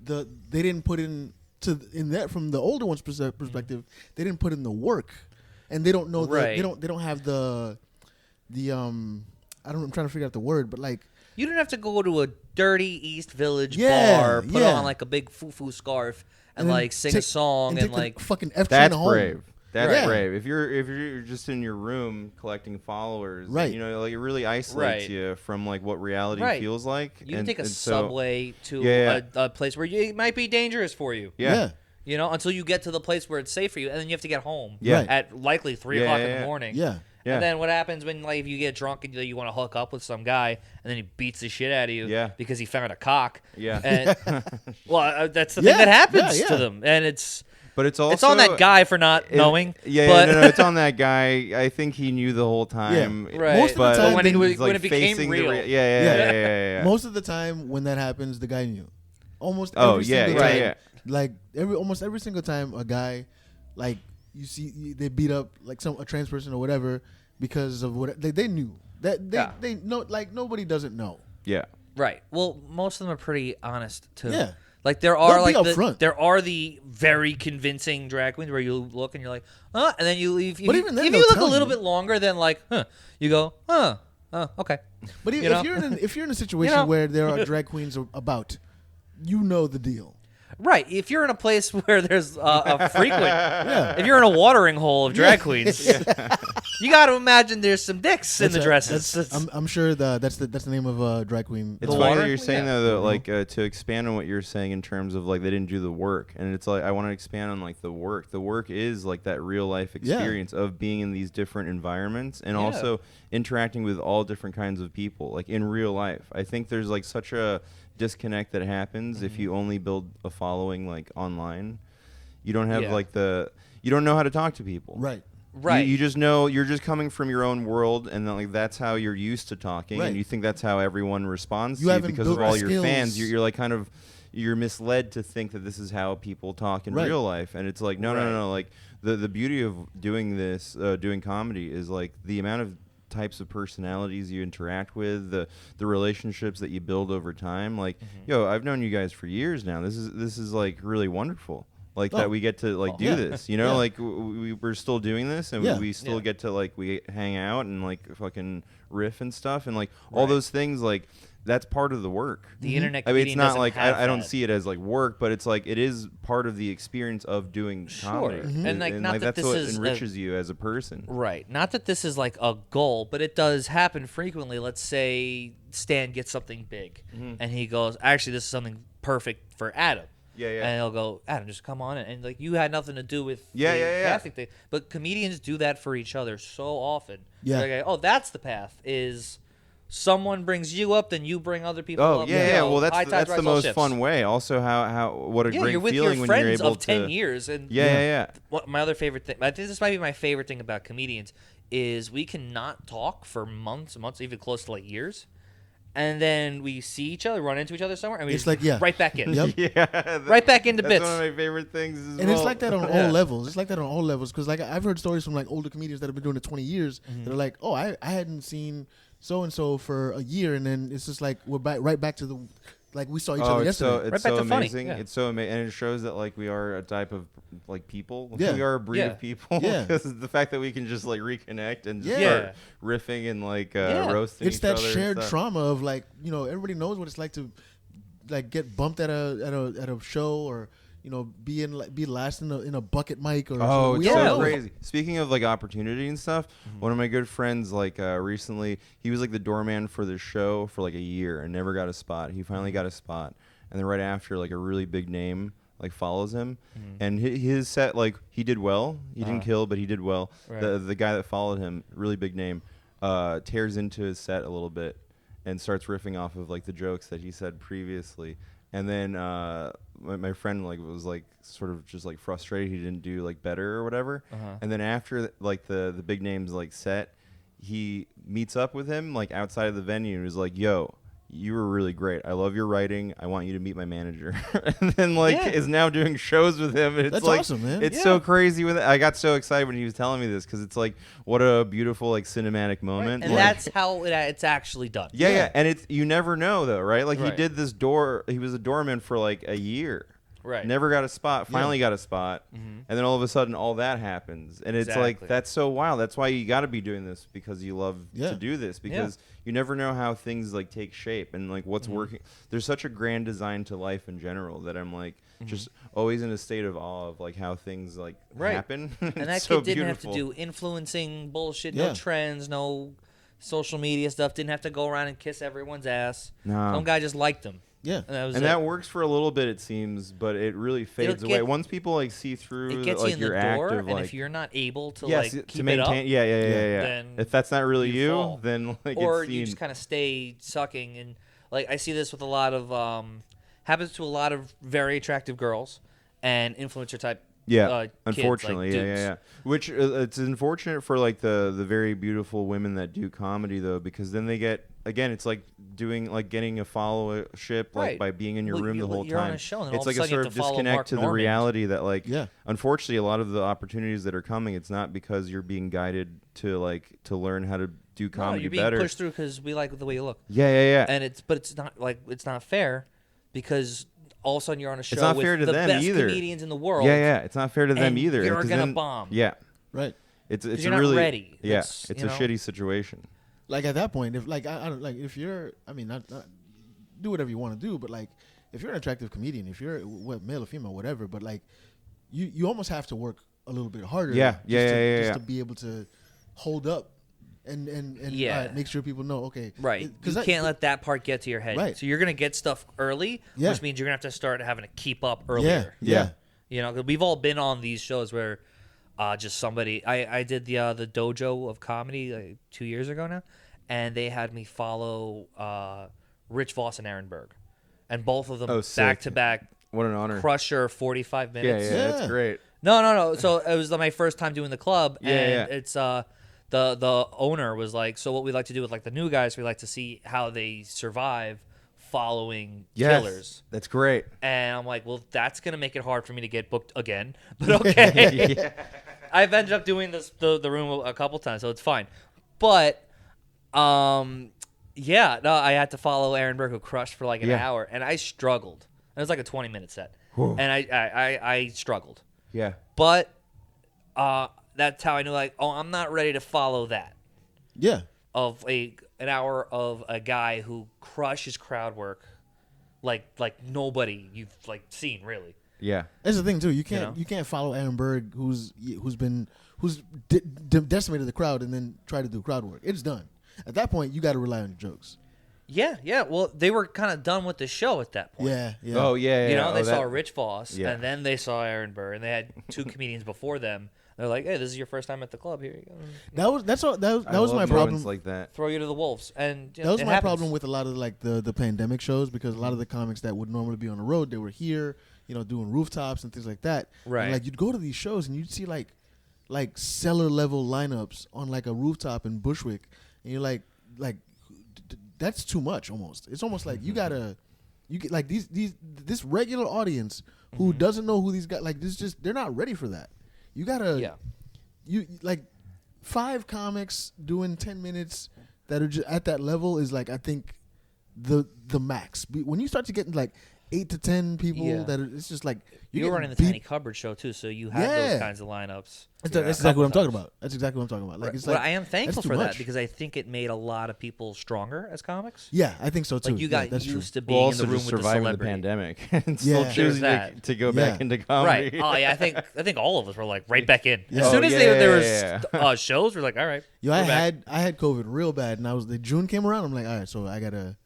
Speaker 3: they didn't put in that from the older ones' perspective. They didn't put in the work, and they don't know
Speaker 1: Right.
Speaker 3: they don't have the I don't I'm trying to figure out the word, but like
Speaker 1: You don't have to go to a dirty East Village
Speaker 3: Yeah,
Speaker 1: bar, put
Speaker 3: yeah.
Speaker 1: on like a big foo-foo scarf, and
Speaker 3: then
Speaker 1: like sing a
Speaker 3: take-
Speaker 1: song and
Speaker 3: take the
Speaker 1: like
Speaker 3: fucking F train
Speaker 2: That's
Speaker 3: home.
Speaker 2: brave. That's
Speaker 3: Right.
Speaker 2: brave. If you're just in your room collecting followers,
Speaker 3: Right.
Speaker 2: you know, like it really isolates
Speaker 1: Right.
Speaker 2: you from like what reality
Speaker 1: Right.
Speaker 2: feels like.
Speaker 1: you can take a
Speaker 2: so-
Speaker 1: subway to
Speaker 2: Yeah,
Speaker 1: a place where it might be dangerous for you.
Speaker 2: Yeah.
Speaker 1: You know, until you get to the place where it's safe for you, and then you have to get home.
Speaker 2: Yeah.
Speaker 3: Right.
Speaker 1: At likely 3
Speaker 2: Yeah,
Speaker 1: o'clock
Speaker 2: yeah,
Speaker 1: in the
Speaker 2: yeah.
Speaker 1: morning.
Speaker 3: Yeah.
Speaker 2: Yeah.
Speaker 1: And then what happens when like if you get drunk and you want to hook up with some guy, and then he beats the shit out of you
Speaker 2: Yeah.
Speaker 1: because he found a cock.
Speaker 2: Yeah.
Speaker 1: And, well, that's the
Speaker 3: Yeah,
Speaker 1: thing that happens
Speaker 3: yeah,
Speaker 1: to
Speaker 3: yeah.
Speaker 1: them, and it's
Speaker 2: But it's also
Speaker 1: on that guy for not knowing.
Speaker 2: Yeah,
Speaker 1: but
Speaker 2: no, it's on that guy. I think he knew the whole time.
Speaker 1: Right.
Speaker 3: Most of the
Speaker 2: But
Speaker 3: time,
Speaker 1: when it
Speaker 3: they-
Speaker 1: was-
Speaker 2: he's, like,
Speaker 1: when it became
Speaker 2: facing the
Speaker 1: real.
Speaker 2: yeah.
Speaker 3: Most of the time when that happens, the guy knew. Almost
Speaker 2: Oh,
Speaker 3: every
Speaker 2: yeah,
Speaker 3: single
Speaker 2: yeah,
Speaker 3: time.
Speaker 2: yeah.
Speaker 3: Like almost every single time a guy, like you see they beat up like a trans person or whatever because of what they knew that they know, like nobody doesn't know.
Speaker 2: Yeah.
Speaker 1: right. Well, most of them are pretty honest too.
Speaker 3: Yeah.
Speaker 1: Like there are
Speaker 3: They'll be
Speaker 1: like
Speaker 3: upfront.
Speaker 1: there are the very convincing drag queens where you look and you're like, huh, and then you leave.
Speaker 3: But
Speaker 1: if
Speaker 3: even then
Speaker 1: if
Speaker 3: they'll
Speaker 1: you look a
Speaker 3: tell
Speaker 1: little
Speaker 3: you.
Speaker 1: bit longer than like, huh, you go, huh, okay.
Speaker 3: But
Speaker 1: You
Speaker 3: if
Speaker 1: know?
Speaker 3: you're in a situation
Speaker 1: You know?
Speaker 3: where there are drag queens about, you know the deal.
Speaker 1: Right. If you're in a place where there's a frequent, if you're in a watering hole of drag queens, you got to imagine there's some dicks in the dresses.
Speaker 3: I'm sure that's the name of a drag queen.
Speaker 2: It's
Speaker 1: The
Speaker 2: funny
Speaker 1: water?
Speaker 2: that you're saying
Speaker 1: Yeah.
Speaker 2: though, like to expand on what you're saying in terms of like they didn't do the work, and it's like I want to expand on like the work. The work is like that real life experience of being in these different environments and
Speaker 1: Yeah.
Speaker 2: also interacting with all different kinds of people, like in real life. I think there's like such a disconnect that happens if you only build a following like online. You don't have
Speaker 1: Yeah.
Speaker 2: like you don't know how to talk to people.
Speaker 3: Right.
Speaker 1: Right.
Speaker 2: You just know you're just coming from your own world, and then, like that's how you're used to talking,
Speaker 3: Right.
Speaker 2: and you think that's how everyone responds
Speaker 3: You
Speaker 2: to you
Speaker 3: haven't
Speaker 2: because of
Speaker 3: built
Speaker 2: all
Speaker 3: the
Speaker 2: your
Speaker 3: skills.
Speaker 2: fans. You're like kind of you're misled to think that this is how people talk in
Speaker 3: Right.
Speaker 2: real life, and it's like no. Like the beauty of doing this, doing comedy, is like the amount of types of personalities you interact with, the relationships that you build over time. Like, yo, I've known you guys for years now. This is like really wonderful. Like that we get to like do
Speaker 3: Yeah.
Speaker 2: this, you know,
Speaker 3: Yeah.
Speaker 2: like we're still doing this, and
Speaker 3: Yeah.
Speaker 2: we still
Speaker 1: Yeah.
Speaker 2: get to like we hang out and like fucking riff and stuff, and like all
Speaker 1: Right.
Speaker 2: those things, like that's part of the work.
Speaker 1: the internet
Speaker 2: I mean, it's
Speaker 1: comedian
Speaker 2: not
Speaker 1: doesn't
Speaker 2: like
Speaker 1: have
Speaker 2: I don't
Speaker 1: that.
Speaker 2: see it as like work, but it's like it is part of the experience of doing
Speaker 1: Sure.
Speaker 2: comedy,
Speaker 1: And, like, not that
Speaker 2: that's
Speaker 1: this
Speaker 2: what
Speaker 1: is a-
Speaker 2: enriches you as a person.
Speaker 1: Right. Not that this is like a goal, but it does happen frequently. Let's say Stan gets something big, and he goes, "Actually, this is something perfect for Adam."
Speaker 2: Yeah, yeah.
Speaker 1: And he'll go, "Adam, just come on in." And like you had nothing to do with
Speaker 2: Yeah,
Speaker 1: the
Speaker 2: yeah.
Speaker 1: casting thing, but comedians do that for each other so often.
Speaker 3: Yeah.
Speaker 1: They're like, oh, that's the path. Is someone brings you up, then you bring other people
Speaker 2: Oh
Speaker 1: up.
Speaker 2: yeah,
Speaker 1: you
Speaker 2: yeah.
Speaker 1: know,
Speaker 2: Well,
Speaker 1: high
Speaker 2: that's
Speaker 1: tide
Speaker 2: the
Speaker 1: rise all
Speaker 2: most
Speaker 1: ships.
Speaker 2: fun way. Also, how what a
Speaker 1: Yeah,
Speaker 2: great
Speaker 1: you're with
Speaker 2: feeling
Speaker 1: your
Speaker 2: when you're
Speaker 1: friends
Speaker 2: able
Speaker 1: of 10
Speaker 2: to.
Speaker 1: years, and
Speaker 2: Yeah.
Speaker 1: What my other favorite thing, I think this might be my favorite thing about comedians, is we cannot talk for months and months, even close to like years, and then we see each other, run into each other somewhere, and we
Speaker 3: It's
Speaker 1: just
Speaker 3: like, yeah.
Speaker 1: right back in.
Speaker 3: Yep.
Speaker 2: Yeah,
Speaker 1: Right back into
Speaker 2: that's
Speaker 1: bits.
Speaker 2: one of my favorite things. As
Speaker 3: And
Speaker 2: well.
Speaker 3: it's like that on
Speaker 1: Yeah.
Speaker 3: all levels. It's like that on all levels because like I've heard stories from like older comedians that have been doing it 20 years. That are like, oh, I hadn't seen so and so for a year, and then it's just like we're right back to the like we saw each other
Speaker 2: it's
Speaker 3: yesterday.
Speaker 2: so
Speaker 1: Right
Speaker 2: it's
Speaker 1: back
Speaker 2: so
Speaker 1: to funny,
Speaker 2: amazing.
Speaker 1: yeah.
Speaker 2: It's so amazing, and it shows that like we are a type of like people.
Speaker 3: Yeah.
Speaker 2: We are a breed
Speaker 1: Yeah.
Speaker 2: of people.
Speaker 3: Yeah.
Speaker 2: Because the fact that we can just like reconnect and just
Speaker 3: Yeah.
Speaker 2: start riffing and like
Speaker 1: Yeah.
Speaker 2: roasting.
Speaker 3: It's
Speaker 2: each
Speaker 3: that
Speaker 2: other and
Speaker 3: shared
Speaker 2: stuff.
Speaker 3: trauma of like everybody knows what it's like to like get bumped at a show or be last in a bucket mic or
Speaker 2: Oh,
Speaker 3: we
Speaker 2: it's
Speaker 3: all
Speaker 1: Yeah.
Speaker 2: so
Speaker 3: know.
Speaker 2: crazy. Speaking of like opportunity and stuff, one of my good friends like recently he was like the doorman for the show for like a year and never got a spot. He finally got a spot, and then right after like a really big name like follows him, and his set like he did well. He didn't kill, but he did well.
Speaker 1: Right.
Speaker 2: The guy that followed him, really big name, tears into his set a little bit and starts riffing off of like the jokes that he said previously. And then my friend like was like sort of just like frustrated he didn't do like better or whatever. And then after like the big names like set, he meets up with him like outside of the venue and was like, "Yo, you were really great. I love your writing. I want you to meet my manager. And then like
Speaker 1: Yeah.
Speaker 2: is now doing shows with him. And it's
Speaker 3: That's
Speaker 2: like,
Speaker 3: awesome, man.
Speaker 2: It's
Speaker 1: Yeah.
Speaker 2: so crazy with it. I got so excited when he was telling me this because it's like what a beautiful like cinematic moment.
Speaker 1: And
Speaker 2: Like,
Speaker 1: that's how it's actually done.
Speaker 2: yeah. And it's you never know though, right? Like he
Speaker 1: Right.
Speaker 2: did this door. He was a doorman for like a year.
Speaker 1: Right.
Speaker 2: Never got a spot. Finally got a spot,
Speaker 1: Mhm.
Speaker 2: and then all of a sudden, all that happens, and it's like
Speaker 1: Exactly.
Speaker 2: that's so wild. That's why you got to be doing this because you love
Speaker 3: Yeah.
Speaker 2: to do this because you never know how things like take shape and like what's working. There's such a grand design to life in general that I'm like just always in a state of awe of like how things like
Speaker 1: Right.
Speaker 2: happen.
Speaker 1: And that
Speaker 2: It's so
Speaker 1: kid didn't
Speaker 2: beautiful.
Speaker 1: have to do influencing bullshit,
Speaker 3: Yeah.
Speaker 1: no trends, no social media stuff. Didn't have to go around and kiss everyone's ass.
Speaker 2: No.
Speaker 1: Some guy just liked him.
Speaker 3: Yeah.
Speaker 1: And that was
Speaker 2: And
Speaker 1: it.
Speaker 2: that works for a little bit, it seems, but it really fades away.
Speaker 1: get-
Speaker 2: Once people like see through
Speaker 1: It gets
Speaker 2: like
Speaker 1: you in
Speaker 2: your
Speaker 1: the
Speaker 2: act
Speaker 1: door,
Speaker 2: of
Speaker 1: and
Speaker 2: like
Speaker 1: if you're not able to
Speaker 2: yes,
Speaker 1: like
Speaker 2: to
Speaker 1: keep
Speaker 2: maintain,
Speaker 1: it up,
Speaker 2: yeah.
Speaker 1: then
Speaker 2: If that's not really
Speaker 1: you
Speaker 2: you,
Speaker 1: fall.
Speaker 2: then like
Speaker 1: or
Speaker 2: it's
Speaker 1: you
Speaker 2: seen.
Speaker 1: just kind of stay sucking. And like I see this with a lot of happens to a lot of very attractive girls and influencer type.
Speaker 2: Yeah,
Speaker 1: kids,
Speaker 2: unfortunately,
Speaker 1: like
Speaker 2: yeah.
Speaker 1: dudes.
Speaker 2: Which it's unfortunate for like the very beautiful women that do comedy though, because then they get again, it's like doing like getting a followership like
Speaker 1: Right.
Speaker 2: by being in your
Speaker 1: Well,
Speaker 2: room the whole
Speaker 1: you're on
Speaker 2: time.
Speaker 1: a show, and all
Speaker 2: It's
Speaker 1: of a
Speaker 2: like a
Speaker 1: sudden you
Speaker 2: sort
Speaker 1: have
Speaker 2: of
Speaker 1: to follow
Speaker 2: disconnect
Speaker 1: Mark
Speaker 2: to the
Speaker 1: Normand.
Speaker 2: reality that like,
Speaker 3: Yeah.
Speaker 2: unfortunately, a lot of the opportunities that are coming, it's not because you're being guided to like to learn how to do
Speaker 1: No,
Speaker 2: comedy
Speaker 1: you're being
Speaker 2: better.
Speaker 1: pushed through because we like the way you look,
Speaker 2: Yeah.
Speaker 1: and it's not like it's not fair because all of a sudden you're on a show
Speaker 2: not
Speaker 1: with
Speaker 2: fair to
Speaker 1: the
Speaker 2: them
Speaker 1: best
Speaker 2: either.
Speaker 1: comedians in the world.
Speaker 2: Yeah. It's not fair to them
Speaker 1: and
Speaker 2: either.
Speaker 1: you're
Speaker 2: 'cause
Speaker 1: gonna
Speaker 2: then-
Speaker 1: bomb.
Speaker 2: Yeah.
Speaker 3: Right.
Speaker 2: It's
Speaker 1: you're not
Speaker 2: really
Speaker 1: ready.
Speaker 2: Yeah,
Speaker 1: It's,
Speaker 2: it's
Speaker 1: you
Speaker 2: a
Speaker 1: know?
Speaker 2: shitty situation.
Speaker 3: Like at that point, if like I don't like if you're, I mean, not do whatever you want to do, but like if you're an attractive comedian, if you're male or female, whatever, but like you almost have to work a little bit harder.
Speaker 2: Yeah,
Speaker 3: just
Speaker 2: yeah,
Speaker 3: to,
Speaker 2: yeah, yeah,
Speaker 3: just
Speaker 2: yeah.
Speaker 3: to be able to hold up and
Speaker 1: Yeah.
Speaker 3: make sure people know. Okay,
Speaker 1: Right. You
Speaker 3: Because
Speaker 1: can't let that part get to your head.
Speaker 3: Right.
Speaker 1: So you're going to get stuff early,
Speaker 3: Yeah.
Speaker 1: which means you're going to have to start having to keep up
Speaker 3: Yeah,
Speaker 1: earlier.
Speaker 3: yeah,
Speaker 1: You know, 'cause we've all been on these shows where just somebody. I did the Dojo of Comedy like 2 years ago now, and they had me follow Rich Voss and Aaron Berg, and both of them
Speaker 2: Oh, sick.
Speaker 1: back to back
Speaker 2: What an honor.
Speaker 1: crusher 45
Speaker 2: Yeah,
Speaker 1: minutes.
Speaker 2: yeah, that's
Speaker 3: Yeah.
Speaker 2: great.
Speaker 1: No. So it was my first time doing the club,
Speaker 2: Yeah,
Speaker 1: and
Speaker 2: yeah.
Speaker 1: it's the owner was like, so what we like to do with like the new guys, we like to see how they survive following
Speaker 2: Yes,
Speaker 1: killers.
Speaker 2: that's great.
Speaker 1: And I'm like, well, that's gonna make it hard for me to get booked again. But okay,
Speaker 2: Yeah.
Speaker 1: I've ended up doing the room a couple times, so it's fine. But yeah, no, I had to follow Aaron Burke, who crushed for like an
Speaker 2: Yeah.
Speaker 1: hour, and I struggled. It was like a 20-minute set, and I struggled.
Speaker 2: Yeah.
Speaker 1: But that's how I knew, like, oh, I'm not ready to follow that
Speaker 3: yeah.
Speaker 1: of an hour of a guy who crushes crowd work like nobody you've like seen really.
Speaker 2: Yeah.
Speaker 3: That's the thing too. You
Speaker 1: know?
Speaker 3: can't follow Aaron Berg, who's decimated the crowd and then try to do crowd work. It's done. At that point, you got to rely on your jokes.
Speaker 1: Yeah. Well, they were kind of done with the show at that point.
Speaker 3: Yeah.
Speaker 2: Oh yeah.
Speaker 1: You know, they
Speaker 2: Oh,
Speaker 1: saw
Speaker 2: that-
Speaker 1: Rich Voss,
Speaker 2: Yeah.
Speaker 1: and then they saw Aaron Burr, and they had two comedians before them. They're like, "Hey, this is your first time at the club. Here you go.
Speaker 3: That
Speaker 2: I
Speaker 3: was
Speaker 2: love
Speaker 3: my
Speaker 2: moments
Speaker 3: problem.
Speaker 2: like that.
Speaker 1: Throw you to the wolves." And you
Speaker 3: That
Speaker 1: know,
Speaker 3: was
Speaker 1: it
Speaker 3: my
Speaker 1: happens.
Speaker 3: problem with a lot of like the pandemic shows, because a lot of the comics that would normally be on the road, they were here, doing rooftops and things like that.
Speaker 1: Right.
Speaker 3: And, like you'd go to these shows and you'd see like cellar level lineups on like a rooftop in Bushwick, and you're like that's too much almost. It's almost like you get like this regular audience who doesn't know who these guys like. This just they're not ready for that. You gotta
Speaker 1: Yeah.
Speaker 3: you like 5 comics doing 10 minutes that are just at that level is like I think the max. When you start to get like 8 to 10 people
Speaker 1: Yeah.
Speaker 3: that are, it's just like
Speaker 1: You were running the
Speaker 3: beat-
Speaker 1: Tiny Cupboard show too, so you had
Speaker 3: Yeah.
Speaker 1: those kinds of lineups.
Speaker 3: That's exactly what I'm talking about. That's exactly what I'm talking about. Like it's
Speaker 1: Well,
Speaker 3: like
Speaker 1: I am thankful
Speaker 3: that's too
Speaker 1: for that
Speaker 3: much.
Speaker 1: because I think it made a lot of people stronger as comics.
Speaker 3: Yeah, I think so too.
Speaker 1: Like you
Speaker 3: Yeah,
Speaker 1: got
Speaker 3: that's
Speaker 1: used
Speaker 3: true.
Speaker 1: to being
Speaker 2: Well,
Speaker 1: in the
Speaker 2: also
Speaker 1: room
Speaker 2: just
Speaker 1: with the
Speaker 2: surviving the
Speaker 1: celebrity.
Speaker 2: pandemic and still
Speaker 3: Yeah.
Speaker 2: choosing
Speaker 1: There's
Speaker 2: to go
Speaker 3: Yeah.
Speaker 2: back into comedy.
Speaker 1: Right. Oh yeah, I think all of us were like right back in.
Speaker 3: Yeah.
Speaker 1: As soon
Speaker 2: Oh,
Speaker 1: as
Speaker 2: yeah,
Speaker 1: there
Speaker 2: yeah,
Speaker 1: was shows, we're like, all right.
Speaker 3: Yo,
Speaker 1: we're back.
Speaker 3: I had COVID real bad, and the June came around. I'm like, all right, so I gotta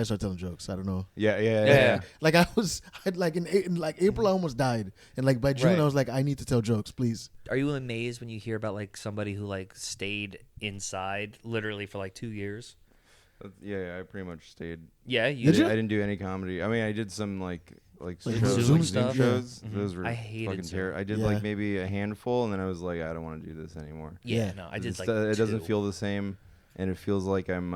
Speaker 3: start telling jokes. I don't know.
Speaker 1: Yeah.
Speaker 3: Like I'd like in like April I almost died, and like by June
Speaker 1: Right.
Speaker 3: I was like, I need to tell jokes, please.
Speaker 1: Are you amazed when you hear about like somebody who like stayed inside literally for like 2 years?
Speaker 2: Yeah, I pretty much stayed.
Speaker 1: Yeah, you
Speaker 3: Did you?
Speaker 2: I didn't do any comedy. I mean, I did some like
Speaker 3: Like
Speaker 2: shows,
Speaker 3: Zoom
Speaker 2: like
Speaker 3: stuff?
Speaker 2: shows.
Speaker 1: Yeah.
Speaker 2: Those were
Speaker 1: I hated
Speaker 2: fucking
Speaker 1: Zoom.
Speaker 2: terrible. I did
Speaker 3: Yeah.
Speaker 2: like maybe a handful, and then I was like, I don't want to do this anymore.
Speaker 1: Yeah,
Speaker 3: Yeah.
Speaker 1: no, I did like
Speaker 2: It doesn't
Speaker 1: 2.
Speaker 2: feel the same. and it feels like I'm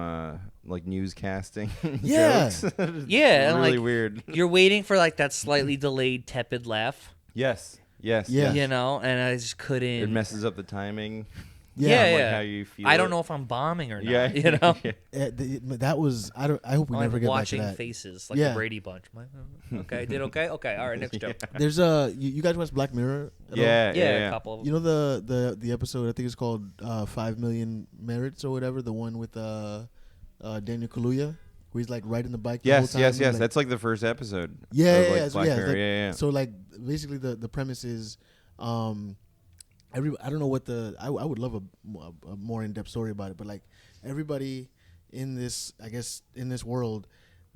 Speaker 2: like newscasting.
Speaker 3: Yeah.
Speaker 2: jokes.
Speaker 1: Yeah, and,
Speaker 2: really
Speaker 1: like,
Speaker 2: weird.
Speaker 1: You're waiting for like that slightly delayed, tepid laugh,
Speaker 2: Yes. Yes.
Speaker 3: Yeah.
Speaker 1: you know, and I just couldn't.
Speaker 2: It messes up the timing.
Speaker 1: Yeah,
Speaker 2: on, like,
Speaker 1: yeah.
Speaker 2: how you feel.
Speaker 1: I don't know if I'm bombing or not.
Speaker 2: Yeah.
Speaker 1: You know,
Speaker 3: That was I hope we
Speaker 1: I'm
Speaker 3: never
Speaker 1: like
Speaker 3: get
Speaker 1: watching
Speaker 3: back to that.
Speaker 1: faces like
Speaker 3: Yeah.
Speaker 1: the Brady Bunch. Okay, did okay. Okay, all right. Next joke.
Speaker 3: There's you guys watch Black Mirror at all?
Speaker 2: Yeah.
Speaker 1: Yeah,
Speaker 2: Yeah.
Speaker 1: a
Speaker 2: Yeah.
Speaker 1: couple of them.
Speaker 3: You know the episode I think it's called 5 Million Merits or whatever, the one with Daniel Kaluuya where he's like riding the bike the whole
Speaker 2: Yes.
Speaker 3: time.
Speaker 2: Yes.
Speaker 3: and,
Speaker 2: Yes.
Speaker 3: like,
Speaker 2: That's like the first episode.
Speaker 3: yeah,
Speaker 2: of,
Speaker 3: yeah,
Speaker 2: like,
Speaker 3: yeah.
Speaker 2: Black
Speaker 3: So, yeah,
Speaker 2: Mirror.
Speaker 3: like,
Speaker 2: Yeah.
Speaker 3: so like basically the premise is I don't know what I would love a more in-depth story about it, but like everybody in this, I guess in this world,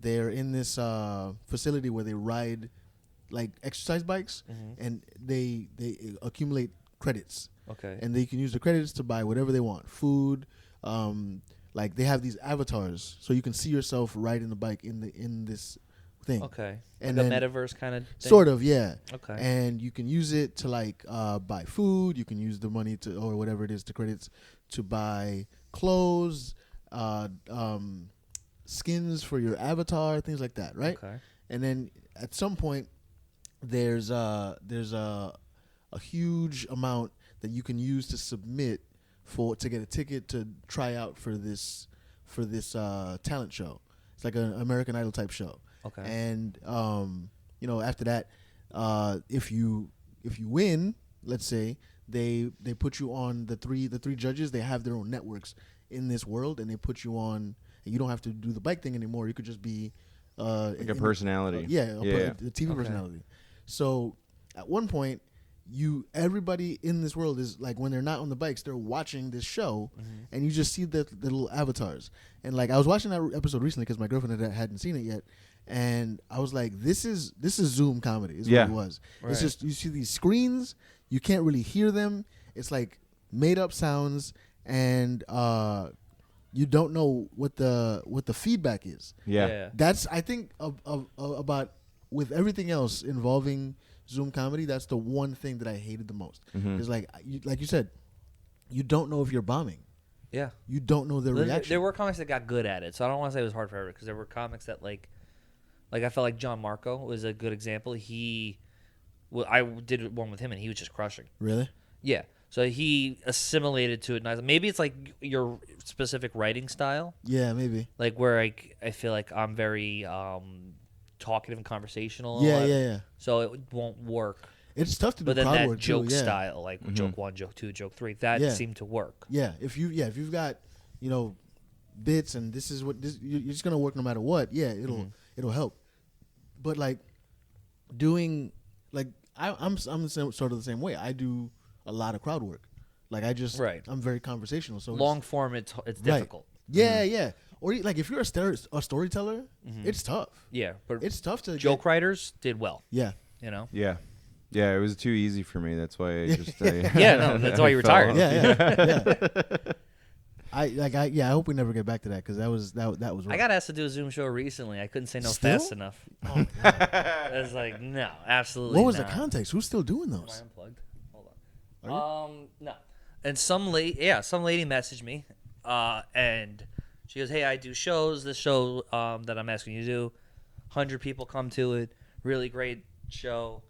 Speaker 3: they're in this facility where they ride like exercise bikes, and they accumulate credits,
Speaker 1: Okay.
Speaker 3: and they can use the credits to buy whatever they want, food. Like they have these avatars, so you can see yourself riding the bike in this thing.
Speaker 1: Okay.
Speaker 3: And
Speaker 1: like
Speaker 3: then-
Speaker 1: a metaverse kind of thing.
Speaker 3: Sort of, yeah.
Speaker 1: Okay.
Speaker 3: And you can use it to like buy food. You can use the money to or whatever it is, the credits to buy clothes, skins for your avatar, things like that, right?
Speaker 1: Okay.
Speaker 3: And then at some point, there's a huge amount that you can use to submit to get a ticket to try out for this talent show. It's like an American Idol type show.
Speaker 1: Okay.
Speaker 3: And after that, if you win, let's say they put you on the three judges. They have their own networks in this world, and they put you on. And you don't have to do the bike thing anymore. You could just be
Speaker 2: Like a personality.
Speaker 3: a TV
Speaker 1: Okay.
Speaker 3: personality. So at one point, everybody in this world is like when they're not on the bikes, they're watching this show, and you just see the little avatars. And like I was watching that episode recently because my girlfriend hadn't seen it yet, and I was like, this is Zoom comedy. Is
Speaker 2: Yeah.
Speaker 3: what it was.
Speaker 1: Right.
Speaker 3: It's just you see these screens, you can't really hear them. It's like made up sounds, and you don't know what the feedback is.
Speaker 2: Yeah.
Speaker 3: That's I think about with everything else involving Zoom comedy. That's the one thing that I hated the most. Is like you said, you don't know if you're bombing.
Speaker 1: Yeah.
Speaker 3: You don't know their reaction.
Speaker 1: There were comics that got good at it, so I don't want to say it was hard for everyone because there were comics that like I felt like John Marco was a good example. I did one with him and he was just crushing.
Speaker 3: Really?
Speaker 1: Yeah. So he assimilated to it. Maybe it's like your specific writing style,
Speaker 3: Yeah, maybe.
Speaker 1: like where I feel like I'm very talkative and conversational. a
Speaker 3: Yeah,
Speaker 1: lot.
Speaker 3: yeah.
Speaker 1: So it won't work.
Speaker 3: It's tough to do
Speaker 1: But then
Speaker 3: crowd
Speaker 1: that
Speaker 3: work
Speaker 1: joke
Speaker 3: too. Yeah.
Speaker 1: style, like joke 1, joke 2, joke 3, that
Speaker 3: Yeah.
Speaker 1: seemed to work.
Speaker 3: Yeah, if you've got bits and this is what you're just gonna work no matter what. Yeah, it'll help. But like doing like I'm sort of the same way. I do a lot of crowd work. Like I'm very conversational. So
Speaker 1: Long form, it's difficult.
Speaker 3: Yeah, yeah. Or like if you're a storyteller, it's tough.
Speaker 1: Yeah, but
Speaker 3: It's tough to
Speaker 1: joke writers did well.
Speaker 3: Yeah.
Speaker 1: You know.
Speaker 2: Yeah. Yeah, it was too easy for me. That's why I just
Speaker 1: Yeah, no, that's why you
Speaker 2: I fell
Speaker 1: retired.
Speaker 2: off.
Speaker 3: Yeah. I hope we never get back to that because that was rough.
Speaker 1: I got asked to do a Zoom show recently. I couldn't say no
Speaker 3: Still?
Speaker 1: fast enough.
Speaker 3: Oh,
Speaker 1: I was like, no, absolutely.
Speaker 3: what was
Speaker 1: not.
Speaker 3: the context? Who's still doing
Speaker 1: Am I
Speaker 3: those?
Speaker 1: unplugged? Hold
Speaker 3: Are
Speaker 1: on. No. And some lady messaged me, and she goes, "Hey, I do shows. This show that I'm asking you to do, 100 people come to it. Really great show,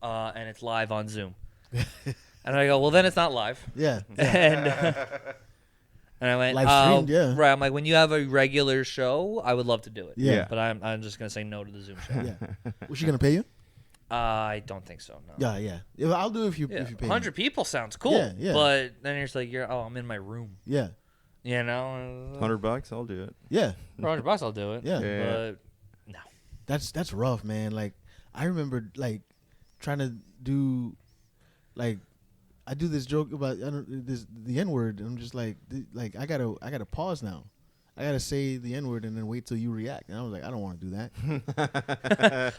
Speaker 1: and it's live on Zoom." And I go, "Well, then it's not live."
Speaker 3: Yeah.
Speaker 1: And I went,
Speaker 3: Live streamed, yeah.
Speaker 1: Right. I'm like, when you have a regular show, I would love to do it.
Speaker 3: Yeah.
Speaker 1: But I'm just gonna say no to the Zoom show.
Speaker 3: Yeah. Was she gonna pay you?
Speaker 1: I don't think so. No.
Speaker 3: Yeah. Yeah. I'll do it if you
Speaker 1: Yeah,
Speaker 3: pay me.
Speaker 1: 100 people sounds cool.
Speaker 3: Yeah, yeah.
Speaker 1: But then you're just like, I'm in my room.
Speaker 3: Yeah.
Speaker 1: You know?
Speaker 2: $100, I'll do it.
Speaker 3: Yeah.
Speaker 1: For $100, I'll do it.
Speaker 3: Yeah.
Speaker 1: But no.
Speaker 3: That's rough, man. Like I remember like trying to do like I do this joke about the N-word, and I'm just like I gotta pause now. I gotta say the N-word and then wait till you react. And I was like, I don't want to do that.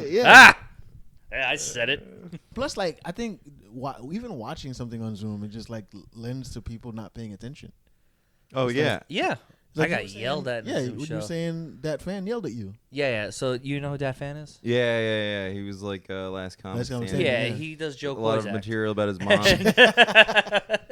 Speaker 3: Yeah.
Speaker 1: Yeah, I said it.
Speaker 3: Plus, like I think even watching something on Zoom, it just like lends to people not paying attention.
Speaker 2: Oh, yeah.
Speaker 1: Yeah.
Speaker 3: It's like
Speaker 1: I
Speaker 3: you
Speaker 1: got
Speaker 3: were saying-
Speaker 1: yelled at in
Speaker 3: Yeah,
Speaker 1: the Zoom
Speaker 3: when
Speaker 1: show.
Speaker 3: you were saying that fan yelled at you.
Speaker 1: Yeah. So you know who that fan is?
Speaker 2: Yeah. He was like last comment.
Speaker 3: Last Comic
Speaker 2: stand.
Speaker 3: Stand.
Speaker 1: Yeah,
Speaker 3: yeah.
Speaker 1: he does Joe
Speaker 2: A lot
Speaker 1: Coy's
Speaker 2: of
Speaker 1: act.
Speaker 2: material about his mom,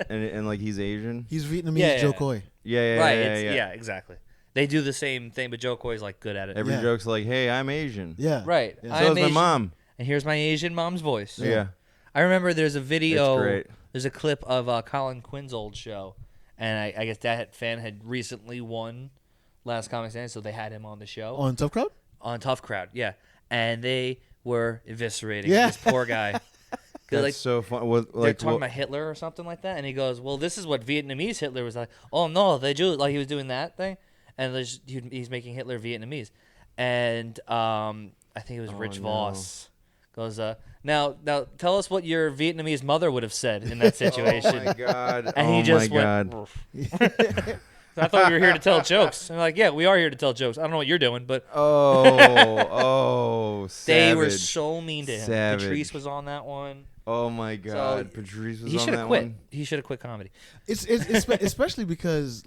Speaker 2: and like he's Asian.
Speaker 3: He's Vietnamese
Speaker 1: Yeah,
Speaker 3: Joe
Speaker 1: yeah.
Speaker 3: Coy.
Speaker 2: Yeah.
Speaker 1: Right. Yeah, exactly. They do the same thing, but Joe Coy's like good at it.
Speaker 2: Every
Speaker 3: Yeah.
Speaker 2: joke's like, "Hey, I'm Asian."
Speaker 3: Yeah.
Speaker 1: Right.
Speaker 3: Yeah.
Speaker 2: So
Speaker 1: I'm
Speaker 2: is my
Speaker 1: Asian,
Speaker 2: mom.
Speaker 1: and here's my Asian mom's voice.
Speaker 2: Yeah.
Speaker 1: I remember there's a video.
Speaker 2: It's great.
Speaker 1: There's a clip of Colin Quinn's old show, and I guess that fan had recently won Last Comic Stand, so they had him on the show
Speaker 3: On Tough Crowd?
Speaker 1: on Tough Crowd. Yeah, and they were eviscerating
Speaker 3: Yeah.
Speaker 1: this poor guy. 'Cause,
Speaker 2: That's
Speaker 1: like,
Speaker 2: so fun.
Speaker 1: they're
Speaker 2: Like,
Speaker 1: talking about Hitler or something like that, and he goes, "Well, this is what Vietnamese Hitler was like." Oh no, they do like he was doing that thing, and he's making Hitler Vietnamese, and I think it was Rich
Speaker 2: no.
Speaker 1: Voss goes, now tell us what your Vietnamese mother would have said in that situation.
Speaker 2: Oh my god!
Speaker 1: And
Speaker 2: oh
Speaker 1: he just
Speaker 2: my
Speaker 1: went.
Speaker 2: god!
Speaker 1: "Roof." I thought we were here to tell jokes. And I'm like, yeah, we are here to tell jokes. I don't know what you're doing, but
Speaker 2: Oh,
Speaker 1: they were
Speaker 2: savage.
Speaker 1: so mean to him.
Speaker 2: Savage.
Speaker 1: Patrice was on that one.
Speaker 2: Oh my god! Patrice was
Speaker 1: He
Speaker 2: on
Speaker 1: should
Speaker 2: that
Speaker 1: have quit.
Speaker 2: one.
Speaker 1: He should have quit comedy.
Speaker 3: It's especially because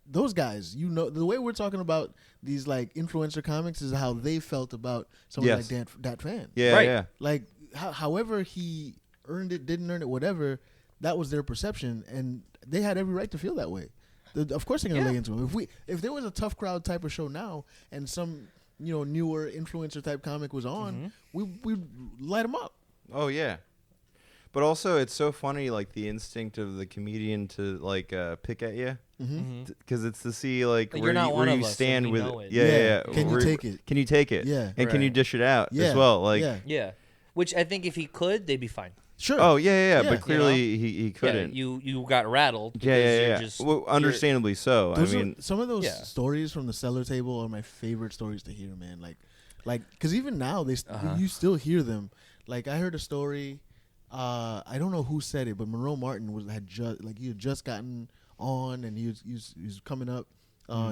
Speaker 3: those guys, you know, the way we're talking about these like influencer comics is how they felt about someone
Speaker 2: Yes.
Speaker 3: like that fan.
Speaker 2: Yeah,
Speaker 1: Right.
Speaker 2: yeah.
Speaker 3: Like however he earned it, didn't earn it, whatever, that was their perception, and they had every right to feel that way. Of course they're gonna
Speaker 1: Yeah.
Speaker 3: lay into him. If there was a Tough Crowd type of show now, and some newer influencer type comic was on, we light them up.
Speaker 2: Oh yeah. But also, it's so funny, like the instinct of the comedian to like pick at you, because it's to see like
Speaker 1: But
Speaker 2: where
Speaker 1: you're not
Speaker 2: you,
Speaker 1: one
Speaker 2: where
Speaker 1: of
Speaker 2: you
Speaker 1: us, and
Speaker 2: stand
Speaker 1: we
Speaker 2: with
Speaker 1: know
Speaker 2: it.
Speaker 1: it.
Speaker 2: Yeah,
Speaker 3: Yeah.
Speaker 2: yeah, yeah.
Speaker 3: Can you
Speaker 2: Where-
Speaker 3: take it?
Speaker 2: Can you take it?
Speaker 3: Yeah.
Speaker 2: And can you
Speaker 1: Right.
Speaker 2: dish it out
Speaker 3: Yeah.
Speaker 2: as well? Like,
Speaker 3: yeah,
Speaker 1: Yeah, which I think if he could, they'd be fine.
Speaker 3: sure.
Speaker 2: oh yeah.
Speaker 3: Yeah.
Speaker 2: But clearly he couldn't.
Speaker 1: Yeah, you got rattled.
Speaker 2: Yeah,
Speaker 1: because
Speaker 2: yeah.
Speaker 1: you're just-
Speaker 2: Well, understandably so.
Speaker 3: Those
Speaker 2: I
Speaker 3: are-
Speaker 2: mean,
Speaker 3: some of those
Speaker 1: Yeah.
Speaker 3: stories from the cellar table are my favorite stories to hear, man. Like, because even now
Speaker 1: Uh-huh.
Speaker 3: you still hear them. Like I heard a story. I don't know who said it, but Monroe Martin he had just gotten on, and he was coming up.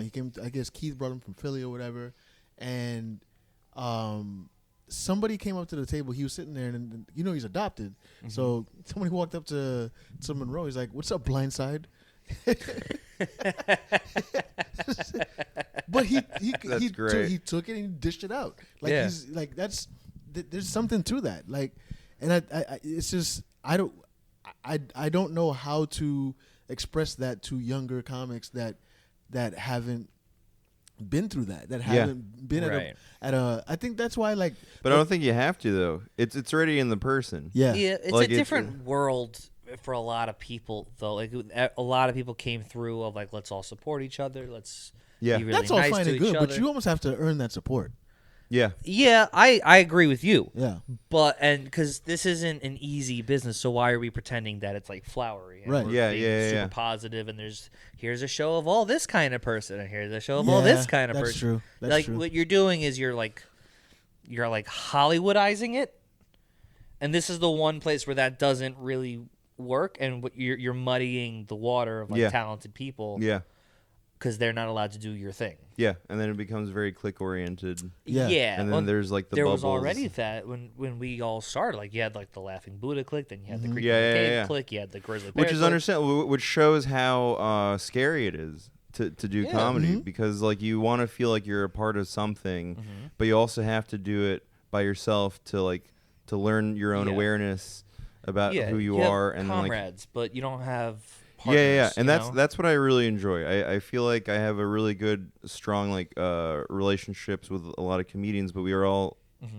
Speaker 3: He came. I guess Keith brought him from Philly or whatever, and somebody came up to the table. He was sitting there, and he's adopted. So somebody walked up to Monroe. He's like, "What's up, Blindside?" But
Speaker 2: That's great.
Speaker 3: he took it and he dished it out. Like
Speaker 1: Yeah.
Speaker 3: he's like there's something to that. Like, and I it's just I don't know how to express that to younger comics that haven't been through that haven't been
Speaker 1: Right.
Speaker 3: at a I think that's why like
Speaker 2: but I don't think you have to though. It's already in the person.
Speaker 3: yeah
Speaker 1: Yeah, it's
Speaker 2: Like,
Speaker 1: a
Speaker 2: it's-
Speaker 1: different world for a lot of people, though. Like a lot of people came through of like, let's all support each other. Let's
Speaker 2: Yeah.
Speaker 1: be really
Speaker 3: that's all
Speaker 1: nice
Speaker 3: fine
Speaker 1: to
Speaker 3: and
Speaker 1: each
Speaker 3: good, but
Speaker 1: other.
Speaker 3: you almost have to earn that support.
Speaker 2: Yeah.
Speaker 1: Yeah, I agree with you.
Speaker 3: Yeah.
Speaker 1: But because this isn't an easy business, so why are we pretending that it's like flowery? And
Speaker 3: Right.
Speaker 1: we're
Speaker 2: Yeah,
Speaker 1: being
Speaker 2: yeah,
Speaker 1: super
Speaker 2: yeah.
Speaker 1: positive, and here's a show of all this kind of person, and here's a show of all
Speaker 3: Yeah,
Speaker 1: this kind of
Speaker 3: that's
Speaker 1: person.
Speaker 3: true. That's
Speaker 1: like
Speaker 3: true.
Speaker 1: what you're doing is you're like Hollywoodizing it, and this is the one place where that doesn't really work, and what you're muddying the water of like
Speaker 2: Yeah.
Speaker 1: talented people
Speaker 2: Yeah.
Speaker 1: because they're not allowed to do your thing.
Speaker 2: Yeah. And then it becomes very click oriented.
Speaker 3: Yeah.
Speaker 2: And then
Speaker 1: well,
Speaker 2: there's like the
Speaker 1: there
Speaker 2: bubbles.
Speaker 1: was already that when we all started. Like you had like the Laughing Buddha clique, then you had the Creek
Speaker 2: Yeah,
Speaker 1: of the
Speaker 2: yeah,
Speaker 1: Cave
Speaker 2: yeah.
Speaker 1: clique, you had the Grizzly Bear
Speaker 2: Which is
Speaker 1: clique.
Speaker 2: understandable, which shows how scary it is to do
Speaker 1: Yeah.
Speaker 2: comedy, because like you want to feel like you're a part of something, but you also have to do it by yourself to learn your own
Speaker 1: Yeah.
Speaker 2: awareness about
Speaker 1: Yeah,
Speaker 2: who you
Speaker 1: have
Speaker 2: are, and then like
Speaker 1: comrades, but you don't have
Speaker 2: yeah, yeah, yeah,
Speaker 1: partners,
Speaker 2: and
Speaker 1: you
Speaker 2: that's
Speaker 1: know?
Speaker 2: that's what I really enjoy. I feel like I have a really good, strong relationships with a lot of comedians, but we are all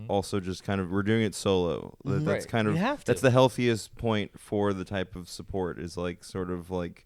Speaker 2: also just kind of we're doing it solo. That's
Speaker 1: Right.
Speaker 2: kind of
Speaker 1: You have
Speaker 2: that's
Speaker 1: to.
Speaker 2: the healthiest point for the type of support is like sort of like,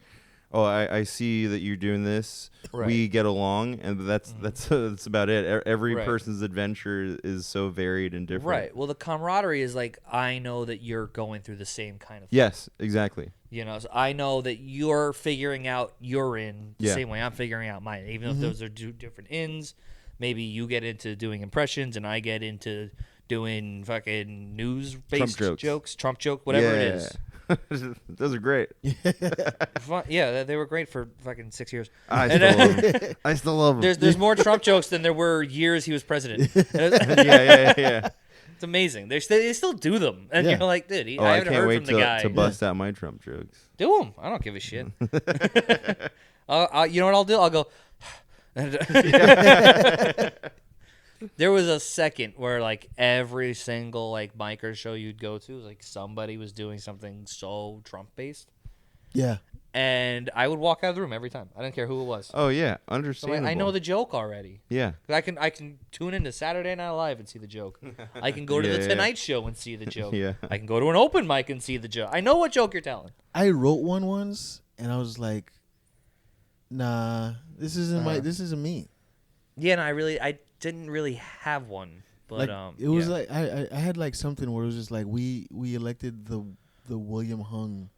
Speaker 2: oh, I see that you're doing this.
Speaker 1: Right.
Speaker 2: We get along, and that's that's about it. Every
Speaker 1: Right.
Speaker 2: person's adventure is so varied and different.
Speaker 1: Right. Well, the camaraderie is like I know that you're going through the same kind of thing.
Speaker 2: Yes, exactly.
Speaker 1: You know, so I know that you're figuring out your in the
Speaker 2: Yeah.
Speaker 1: same way I'm figuring out mine. Even if those are different ins, maybe you get into doing impressions and I get into doing fucking news-based
Speaker 2: jokes.
Speaker 1: Trump joke, whatever it is.
Speaker 2: Those are great.
Speaker 1: Yeah, they were great for fucking 6 years.
Speaker 2: I
Speaker 1: And,
Speaker 2: still love them. I still love them.
Speaker 1: There's more Trump jokes than there were years he was president.
Speaker 2: yeah.
Speaker 1: It's amazing. They still do them, and
Speaker 3: Yeah.
Speaker 1: you're like, dude,
Speaker 2: Oh,
Speaker 1: I
Speaker 2: I
Speaker 1: haven't
Speaker 2: can't
Speaker 1: heard
Speaker 2: wait
Speaker 1: from the guy.
Speaker 2: to bust out my Trump jokes.
Speaker 1: Do them. I don't give a shit. You know what I'll do? I'll go. There was a second where like every single like biker show you'd go to, like somebody was doing something so Trump based,
Speaker 3: Yeah.
Speaker 1: and I would walk out of the room every time. I didn't care who it was.
Speaker 2: Oh yeah,
Speaker 1: So
Speaker 2: understandable.
Speaker 1: I know the joke already.
Speaker 2: Yeah.
Speaker 1: I can tune into Saturday Night Live and see the joke. I can go to
Speaker 2: Yeah,
Speaker 1: the
Speaker 2: yeah.
Speaker 1: Tonight Show and see the joke.
Speaker 2: Yeah.
Speaker 1: I can go to an open mic and see the joke. I know what joke you're telling.
Speaker 3: I wrote one once, and I was like, "Nah, this isn't this isn't me."
Speaker 1: Yeah, and I didn't really have one, but
Speaker 3: Like it was
Speaker 1: yeah.
Speaker 3: like I had like something where it was just like we elected the William Hung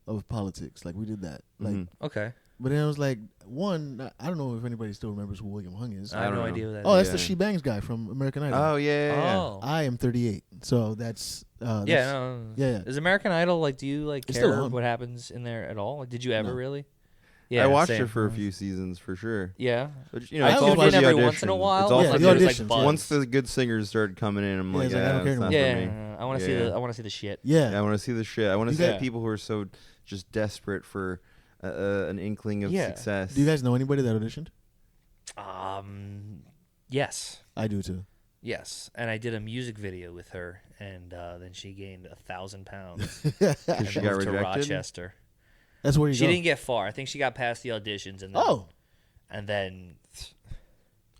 Speaker 3: of politics. Like we did that. Like,
Speaker 2: Mhm.
Speaker 1: Okay.
Speaker 3: but then I was like, I don't know if anybody still remembers who William Hung is.
Speaker 1: I have
Speaker 2: don't
Speaker 1: no
Speaker 2: know.
Speaker 1: idea who that
Speaker 3: Oh,
Speaker 1: is.
Speaker 3: that's the
Speaker 2: Yeah.
Speaker 3: She Bangs guy from American Idol.
Speaker 2: Oh yeah.
Speaker 1: Oh.
Speaker 3: I am 38, so that's
Speaker 1: Yeah, no.
Speaker 3: yeah.
Speaker 1: Is American Idol like? Do you like
Speaker 3: It's still
Speaker 1: care
Speaker 3: on.
Speaker 1: what happens in there at all? Like, did you ever
Speaker 3: No.
Speaker 1: really?
Speaker 2: I watched
Speaker 1: same.
Speaker 2: it for a few seasons for sure.
Speaker 1: Yeah.
Speaker 2: But,
Speaker 3: I
Speaker 2: it's
Speaker 3: tuned
Speaker 2: all
Speaker 3: in
Speaker 2: for the
Speaker 1: every
Speaker 2: audition.
Speaker 1: once in a while.
Speaker 2: It's all
Speaker 3: Yeah,
Speaker 2: for
Speaker 3: the
Speaker 2: the
Speaker 3: auditions,
Speaker 1: Like,
Speaker 2: Once the good singers started coming in, I'm
Speaker 3: Yeah,
Speaker 2: like,
Speaker 3: it's like, I don't care
Speaker 2: it's not
Speaker 3: anymore.
Speaker 2: for me.
Speaker 1: I want to see
Speaker 2: Yeah.
Speaker 1: the. I want to see the shit.
Speaker 3: Yeah.
Speaker 2: Yeah, I want to see the shit. I want to
Speaker 3: You
Speaker 2: see
Speaker 1: guys-
Speaker 2: people who are so just desperate for an inkling of
Speaker 1: Yeah.
Speaker 2: success.
Speaker 3: Do you guys know anybody that auditioned?
Speaker 1: Yes.
Speaker 3: I do too.
Speaker 1: Yes. And I did a music video with her, and then she gained 1,000 pounds.
Speaker 2: Because she
Speaker 1: and
Speaker 2: got
Speaker 1: moved to
Speaker 2: rejected?
Speaker 1: Rochester.
Speaker 3: That's where you
Speaker 1: She
Speaker 3: go.
Speaker 1: didn't get far. I think she got past the auditions, and then, and then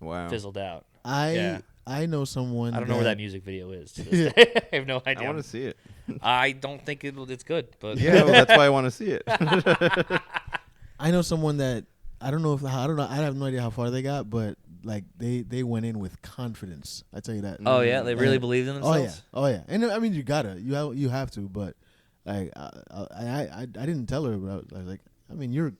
Speaker 2: Wow.
Speaker 1: fizzled out.
Speaker 3: I know someone.
Speaker 1: I don't know where that music video is. To this day. I have no idea.
Speaker 2: I want to see it.
Speaker 1: I don't think it's good, but
Speaker 2: Yeah, well, that's why I want to see it.
Speaker 3: I know someone that I don't know if I don't know. I have no idea how far they got, but like they went in with confidence. I tell you that.
Speaker 1: Oh yeah, they really
Speaker 3: Like,
Speaker 1: believed in
Speaker 3: Oh
Speaker 1: themselves.
Speaker 3: yeah, oh yeah. And I mean, you have to, but like I didn't tell her, but I was like, I mean, you're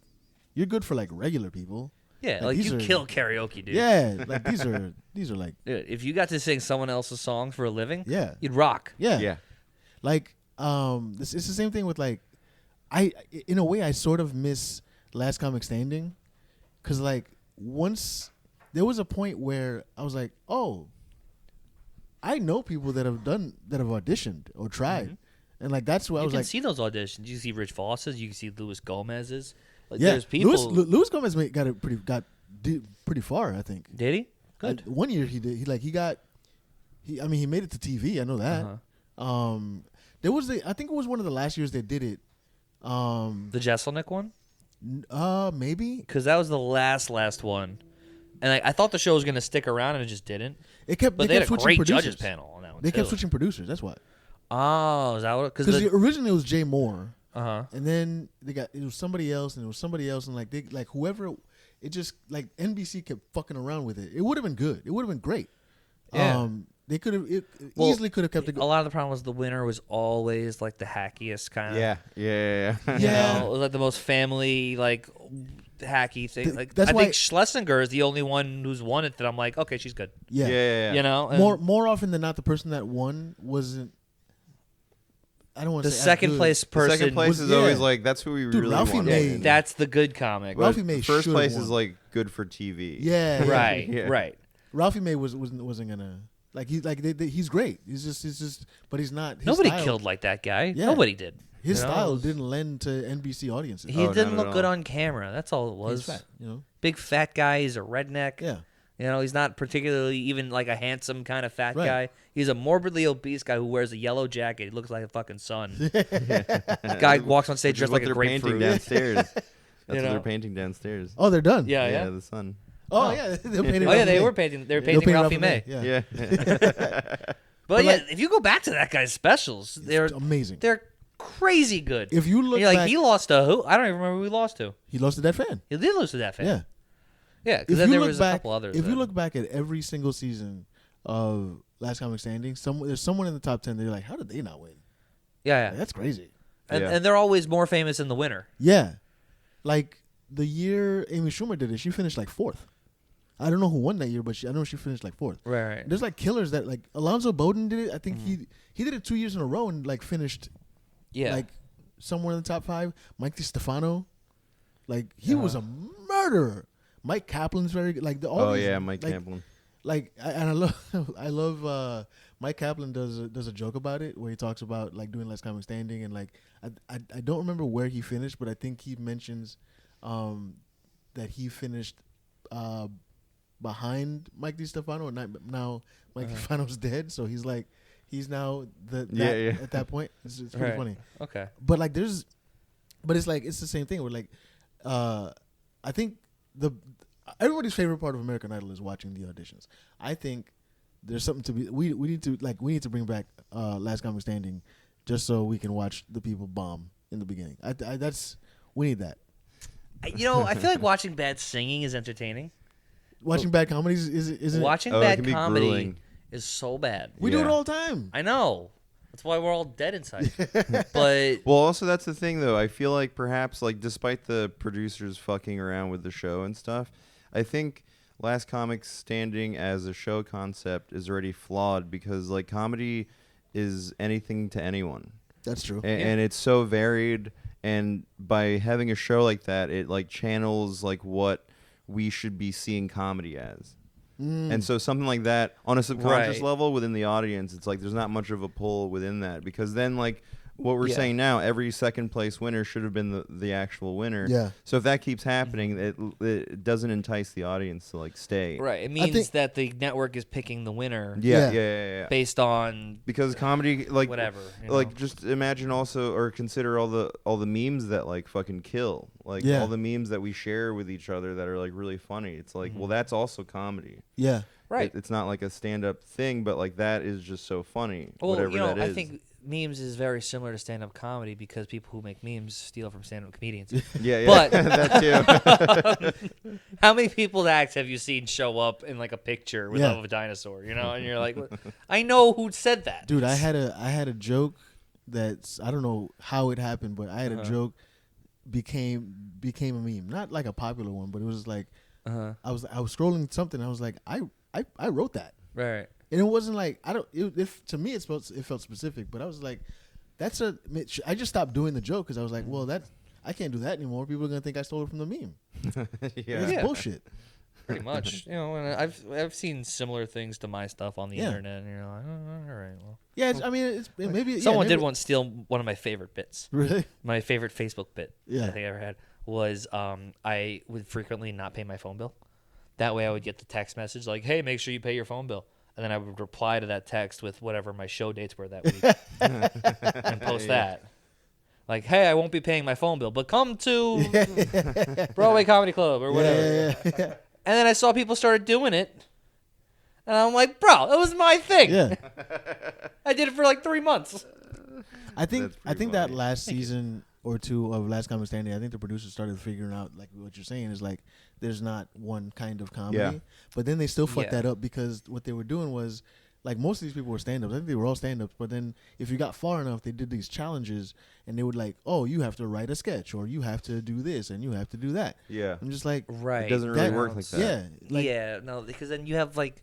Speaker 3: good for like regular people.
Speaker 1: Yeah,
Speaker 3: Like,
Speaker 1: like
Speaker 3: these
Speaker 1: you
Speaker 3: are-
Speaker 1: kill karaoke, dude.
Speaker 3: Yeah, like these are like
Speaker 1: Dude, if you got to sing someone else's songs for a living,
Speaker 3: yeah,
Speaker 1: you'd rock.
Speaker 3: yeah,
Speaker 2: Yeah.
Speaker 3: Like it's the same thing with like in a way I sort of miss Last Comic Standing, because like once there was a point where I was like, oh, I know people that have auditioned or tried, and like that's what I
Speaker 1: You
Speaker 3: was
Speaker 1: can
Speaker 3: like,
Speaker 1: see those auditions. You can see Rich Voss's. You can see Luis Gomez's. Like,
Speaker 3: yeah,
Speaker 1: there's people.
Speaker 3: Luis Gomez got pretty far, I think.
Speaker 1: Did he? Good.
Speaker 3: One year he did. I mean, he made it to TV. I know that.
Speaker 1: Uh-huh.
Speaker 3: There was I think it was one of the last years they did it.
Speaker 1: The Jesselnick one?
Speaker 3: Maybe
Speaker 1: Because that was the last one. And I thought the show was going to stick around, and it just didn't.
Speaker 3: it kept.
Speaker 1: But
Speaker 3: they
Speaker 1: they
Speaker 3: kept
Speaker 1: had a
Speaker 3: switching
Speaker 1: great
Speaker 3: producers.
Speaker 1: judges panel on that one,
Speaker 3: They kept
Speaker 1: too.
Speaker 3: switching producers. That's why.
Speaker 1: Oh, is that what?
Speaker 3: Because originally it was Jay Moore,
Speaker 1: Uh-huh.
Speaker 3: and then it was somebody else, and it was somebody else, and like whoever, it just like NBC kept fucking around with it. It would have been good. It would have been great.
Speaker 1: Yeah.
Speaker 3: They could have
Speaker 1: Well,
Speaker 3: easily could have kept it.
Speaker 1: A lot of the problem was the winner was always like the hackiest kind of.
Speaker 2: Yeah. Yeah.
Speaker 3: Yeah.
Speaker 1: You know, it was like the most family, like hacky thing. Like
Speaker 3: that's
Speaker 1: I
Speaker 3: why-
Speaker 1: think Schlesinger is the only one who's won it that I'm like, okay, she's good.
Speaker 3: Yeah.
Speaker 2: Yeah.
Speaker 1: You know, and
Speaker 3: More often than not, the person that won wasn't. I don't want to
Speaker 1: the
Speaker 3: say as
Speaker 1: second
Speaker 3: good.
Speaker 1: place
Speaker 2: The
Speaker 1: person.
Speaker 2: second place
Speaker 3: was-
Speaker 2: is always
Speaker 3: yeah.
Speaker 2: like that's who we
Speaker 3: Dude,
Speaker 2: really
Speaker 3: Ralphie
Speaker 2: want.
Speaker 3: May-
Speaker 2: to win.
Speaker 1: That's the good comic.
Speaker 2: But
Speaker 3: Ralphie May
Speaker 2: first
Speaker 3: should've
Speaker 2: place
Speaker 3: won.
Speaker 2: is like good for TV.
Speaker 3: Yeah, yeah.
Speaker 1: Right,
Speaker 2: Yeah.
Speaker 1: right.
Speaker 3: Ralphie May wasn't gonna like he's great. He's just but he's not. His
Speaker 1: Nobody
Speaker 3: style,
Speaker 1: killed like that guy.
Speaker 3: Yeah.
Speaker 1: Nobody did.
Speaker 3: his
Speaker 1: You know,
Speaker 3: style.
Speaker 1: it was-
Speaker 3: Didn't lend to NBC audiences.
Speaker 1: He
Speaker 2: Oh,
Speaker 1: didn't
Speaker 2: not
Speaker 1: look
Speaker 2: at
Speaker 1: good
Speaker 2: all.
Speaker 1: on camera. That's all it was.
Speaker 3: He's fat, you know.
Speaker 1: Big fat guy. He's a redneck.
Speaker 3: Yeah,
Speaker 1: You know, he's not particularly even like a handsome kind of fat
Speaker 3: Right.
Speaker 1: guy. He's a morbidly obese guy who wears a yellow jacket. He looks like a fucking sun. Guy walks on stage
Speaker 2: Which is
Speaker 1: dressed
Speaker 2: what
Speaker 1: like a
Speaker 2: they're painting
Speaker 1: grapefruit.
Speaker 2: downstairs. That's what
Speaker 1: know?
Speaker 2: they're painting downstairs.
Speaker 3: Oh, they're done.
Speaker 1: Yeah.
Speaker 2: the sun.
Speaker 3: Oh, yeah. They're painting
Speaker 1: Oh yeah,
Speaker 3: Ralphie
Speaker 1: they
Speaker 3: May.
Speaker 1: were painting. They were
Speaker 3: They're
Speaker 1: painting
Speaker 3: painting
Speaker 1: Ralphie May.
Speaker 3: Yeah.
Speaker 2: Yeah.
Speaker 1: But yeah,
Speaker 3: like-
Speaker 1: if you go back to that guy's specials, they're
Speaker 3: amazing.
Speaker 1: They're crazy good.
Speaker 3: If you look
Speaker 1: And you're like,
Speaker 3: back,
Speaker 1: he lost to who? I don't even remember who he lost to.
Speaker 3: he lost to that fan.
Speaker 1: He did lose to that fan.
Speaker 3: Yeah.
Speaker 1: Yeah,
Speaker 3: If
Speaker 1: because then
Speaker 3: you
Speaker 1: there
Speaker 3: look
Speaker 1: was
Speaker 3: back,
Speaker 1: a couple others.
Speaker 3: if you
Speaker 1: that-
Speaker 3: look back at every single season of Last Comic Standing, there's someone in the top 10. They're like, how did they not win?
Speaker 1: yeah,
Speaker 3: Like, that's crazy.
Speaker 1: And,
Speaker 2: Yeah.
Speaker 1: and they're always more famous in the winter.
Speaker 3: Yeah, like the year Amy Schumer did it, she finished like 4th. I don't know who won that year, but I know she finished like 4th.
Speaker 1: Right.
Speaker 3: There's like killers that like Alonzo Bowden did it. I think he did it 2 years in a row and like finished
Speaker 1: Yeah.
Speaker 3: like somewhere in the top 5. Mike DiStefano, like he was a murderer. Mike Kaplan's very good. Like all
Speaker 2: Oh
Speaker 3: these,
Speaker 2: yeah, Mike
Speaker 3: like,
Speaker 2: Kaplan.
Speaker 3: Like and I love I love Mike Kaplan does a joke about it where he talks about like doing Last Comic Standing and like I don't remember where he finished, but I think he mentions that he finished behind Mike DiStefano, and now Mike DiStefano's dead, so he's now at that point. It's pretty
Speaker 1: Right.
Speaker 3: funny.
Speaker 1: Okay.
Speaker 3: But like it's like it's the same thing. Where like, I think everybody's favorite part of American Idol is watching the auditions. I think there's something to be. We need to bring back Last Comic Standing, just so we can watch the people bomb in the beginning. We need that.
Speaker 1: You know, I feel like watching bad singing is entertaining.
Speaker 3: Watching bad comedies isn't.
Speaker 1: Watching
Speaker 2: it
Speaker 1: bad
Speaker 2: can be
Speaker 1: comedy
Speaker 2: grueling.
Speaker 1: is so bad.
Speaker 3: We do it
Speaker 2: Yeah.
Speaker 3: all the time.
Speaker 1: I know. That's why we're all dead inside. But
Speaker 2: Well, also that's the thing though. I feel like perhaps like despite the producers fucking around with the show and stuff, I think Last Comic Standing as a show concept is already flawed because like comedy is anything to anyone.
Speaker 3: That's true.
Speaker 2: And it's so varied, and by having a show like that, it like channels like what we should be seeing comedy as. And so something like that on a subconscious
Speaker 1: Right.
Speaker 2: level within the audience, it's like there's not much of a pull within that, because then like what we're
Speaker 1: Yeah.
Speaker 2: saying now, every second place winner should have been the actual winner.
Speaker 3: Yeah.
Speaker 2: So if that keeps happening, it doesn't entice the audience to like stay.
Speaker 1: right, it means
Speaker 3: think-
Speaker 1: that the network is picking the winner
Speaker 2: Yeah.
Speaker 1: based on
Speaker 2: Because comedy, like
Speaker 1: whatever. You
Speaker 2: like
Speaker 1: know?
Speaker 2: just imagine also or consider all the memes that like fucking kill, like
Speaker 3: Yeah.
Speaker 2: all the memes that we share with each other that are like really funny. It's like, well, that's also comedy.
Speaker 3: Yeah.
Speaker 1: right.
Speaker 2: It's not like a stand-up thing, but like that is just so funny.
Speaker 1: Well,
Speaker 2: whatever
Speaker 1: you know,
Speaker 2: that is.
Speaker 1: I think memes is very similar to stand-up comedy because people who make memes steal from stand-up comedians.
Speaker 2: yeah,
Speaker 1: but-
Speaker 2: that too.
Speaker 1: How many people's acts have you seen show up in like a picture with
Speaker 3: Yeah.
Speaker 1: of a dinosaur? You know, and you're like, what? I know who said that,
Speaker 3: Dude, I had a joke that's, I don't know how it happened, but I had a joke became a meme. Not like a popular one, but it was like I was scrolling something. I was like, I wrote that,
Speaker 1: Right.
Speaker 3: and it wasn't like to me it felt specific, but I was like, I just stopped doing the joke because I was like, well, I can't do that anymore. People are gonna think I stole it from the meme.
Speaker 2: yeah.
Speaker 3: That's
Speaker 1: Yeah.
Speaker 3: bullshit.
Speaker 1: Pretty much. You know, and I've seen similar things to my stuff on the
Speaker 3: Yeah.
Speaker 1: internet, and you're like, oh, all right, well.
Speaker 3: Yeah, maybe
Speaker 1: Someone
Speaker 3: maybe,
Speaker 1: did once steal one of my favorite bits.
Speaker 3: Really?
Speaker 1: My favorite Facebook bit
Speaker 3: Yeah.
Speaker 1: I think I ever had was I would frequently not pay my phone bill. That way I would get the text message like, hey, make sure you pay your phone bill. And then I would reply to that text with whatever my show dates were that week and post that. Like, hey, I won't be paying my phone bill, but come to Broadway Comedy Club or whatever.
Speaker 3: Yeah.
Speaker 1: And then I saw people started doing it. And I'm like, bro, that was my thing.
Speaker 3: Yeah.
Speaker 1: I did it for like 3 months.
Speaker 3: I think
Speaker 2: That's pretty
Speaker 3: that
Speaker 2: funny.
Speaker 3: last season or two of Last Comic Standing, I think the producers started figuring out like what you're saying is like there's not one kind of comedy.
Speaker 2: Yeah.
Speaker 3: But then they still fucked
Speaker 1: Yeah.
Speaker 3: that up because what they were doing was like most of these people were stand-ups. I think they were all stand-ups, but then if you got far enough, they did these challenges and they would like, oh, you have to write a sketch or you have to do this and you have to do that.
Speaker 2: Yeah.
Speaker 3: I'm just like,
Speaker 1: Right.
Speaker 2: It doesn't really
Speaker 3: That-
Speaker 2: work like that.
Speaker 3: yeah, like,
Speaker 1: yeah, no, because then you have like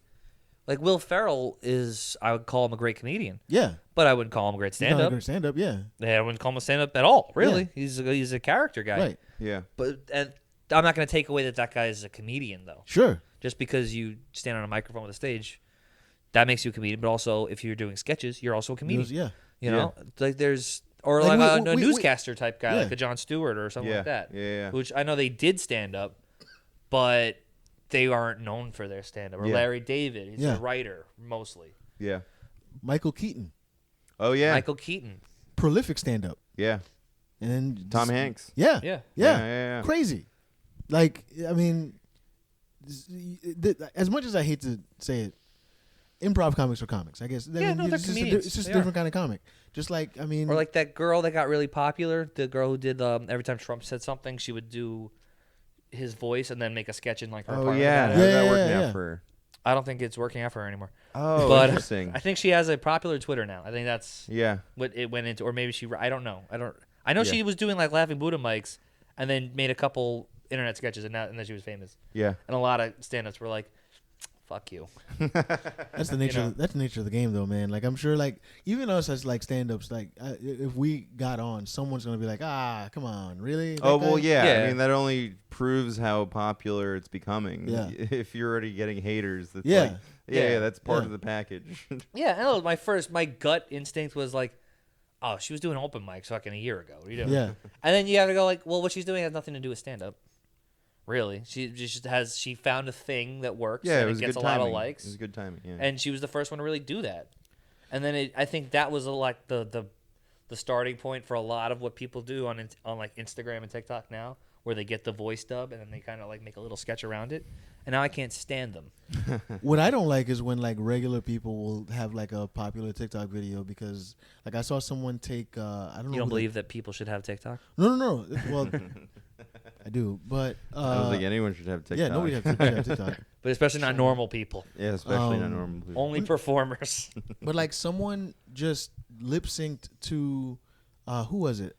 Speaker 1: Will Ferrell is, I would call him a great comedian,
Speaker 3: yeah.
Speaker 1: but I wouldn't call him a great stand-up.
Speaker 3: Stand-up, yeah.
Speaker 1: I wouldn't call him a stand-up at all, really. He's a character guy.
Speaker 3: Right.
Speaker 2: Yeah.
Speaker 1: But and I'm not going to take away that guy is a comedian, though.
Speaker 3: Sure.
Speaker 1: Just because you stand on a microphone with a stage, that makes you a comedian. But also, if you're doing sketches, you're also a comedian.
Speaker 3: Yeah.
Speaker 1: You know, like there's or
Speaker 3: Like,
Speaker 1: like
Speaker 3: we-
Speaker 1: a
Speaker 3: we-
Speaker 1: newscaster type guy,
Speaker 3: Yeah.
Speaker 1: like a Jon Stewart or something
Speaker 2: Yeah.
Speaker 1: like that.
Speaker 2: Yeah.
Speaker 1: Which I know they did stand up, but they aren't known for their stand up. Or
Speaker 2: Yeah.
Speaker 1: Larry David, he's
Speaker 3: Yeah.
Speaker 1: a writer mostly.
Speaker 2: Yeah.
Speaker 3: Michael Keaton,
Speaker 2: Oh yeah.
Speaker 1: Michael Keaton.
Speaker 3: prolific stand-up.
Speaker 2: Yeah.
Speaker 3: And then
Speaker 2: Tom Hanks.
Speaker 3: Yeah.
Speaker 1: Yeah.
Speaker 2: Yeah.
Speaker 3: Crazy. Like, I mean, as much as I hate to say it, improv comics are comics, I guess. I
Speaker 1: Yeah,
Speaker 3: mean,
Speaker 1: no, they're
Speaker 3: it's just
Speaker 1: comedians.
Speaker 3: it's just a
Speaker 1: They are.
Speaker 3: different kind of comic. Just like, I mean,
Speaker 1: Or like that girl that got really popular, the girl who did every time Trump said something, she would do his voice and then make a sketch in like her
Speaker 2: Oh
Speaker 1: apartment
Speaker 2: yeah.
Speaker 1: about
Speaker 2: How's
Speaker 1: it.
Speaker 2: that
Speaker 3: Yeah,
Speaker 2: working
Speaker 3: yeah,
Speaker 2: out
Speaker 3: yeah.
Speaker 2: for her?
Speaker 1: I don't think it's working out for her anymore.
Speaker 2: Oh,
Speaker 1: But
Speaker 2: interesting.
Speaker 1: I think she has a popular Twitter now. I think that's
Speaker 2: Yeah.
Speaker 1: what it went into, or maybe she. I don't know. I know
Speaker 2: Yeah.
Speaker 1: she was doing like Laughing Buddha mics, and then made a couple internet sketches, and then she was famous.
Speaker 2: Yeah.
Speaker 1: And a lot of stand-ups were like, "Fuck you."
Speaker 3: that's the nature.
Speaker 1: know.
Speaker 3: That's the nature of the game, though, man. Like, I'm sure, like, even us as like stand-ups, like, if we got on, someone's gonna be like, come on, really? That
Speaker 2: Oh well,
Speaker 3: guy?"
Speaker 2: yeah.
Speaker 1: Yeah.
Speaker 2: I mean, that only proves how popular it's becoming.
Speaker 3: Yeah.
Speaker 2: If you're already getting haters, that's
Speaker 3: Yeah.
Speaker 2: like, yeah,
Speaker 1: Yeah.
Speaker 2: that's part
Speaker 3: Yeah.
Speaker 2: of the package.
Speaker 1: Yeah, I know. My gut instinct was like, "Oh, she was doing open mics fucking a year ago. What are you doing?"
Speaker 3: Yeah.
Speaker 1: And then you have to go like, "Well, what she's doing has nothing to do with stand-up." Really, she found a thing that works.
Speaker 2: Yeah,
Speaker 1: and
Speaker 2: it was
Speaker 1: gets
Speaker 2: good
Speaker 1: a lot
Speaker 2: timing.
Speaker 1: of likes.
Speaker 2: It was good timing. Yeah.
Speaker 1: And she was the first one to really do that. And then I think that was like the starting point for a lot of what people do on like Instagram and TikTok now, where they get the voice dub and then they kind of like make a little sketch around it. And now I can't stand them.
Speaker 3: What I don't like is when like regular people will have like a popular TikTok video because like I saw someone take I don't know.
Speaker 1: You don't believe that people should have TikTok?
Speaker 3: No. Well, I do, but
Speaker 2: I don't think anyone should have TikTok.
Speaker 3: yeah, nobody should have TikTok.
Speaker 1: But especially not normal people.
Speaker 2: Yeah, especially not normal people.
Speaker 1: Only performers.
Speaker 3: But like someone just lip synced to who was it?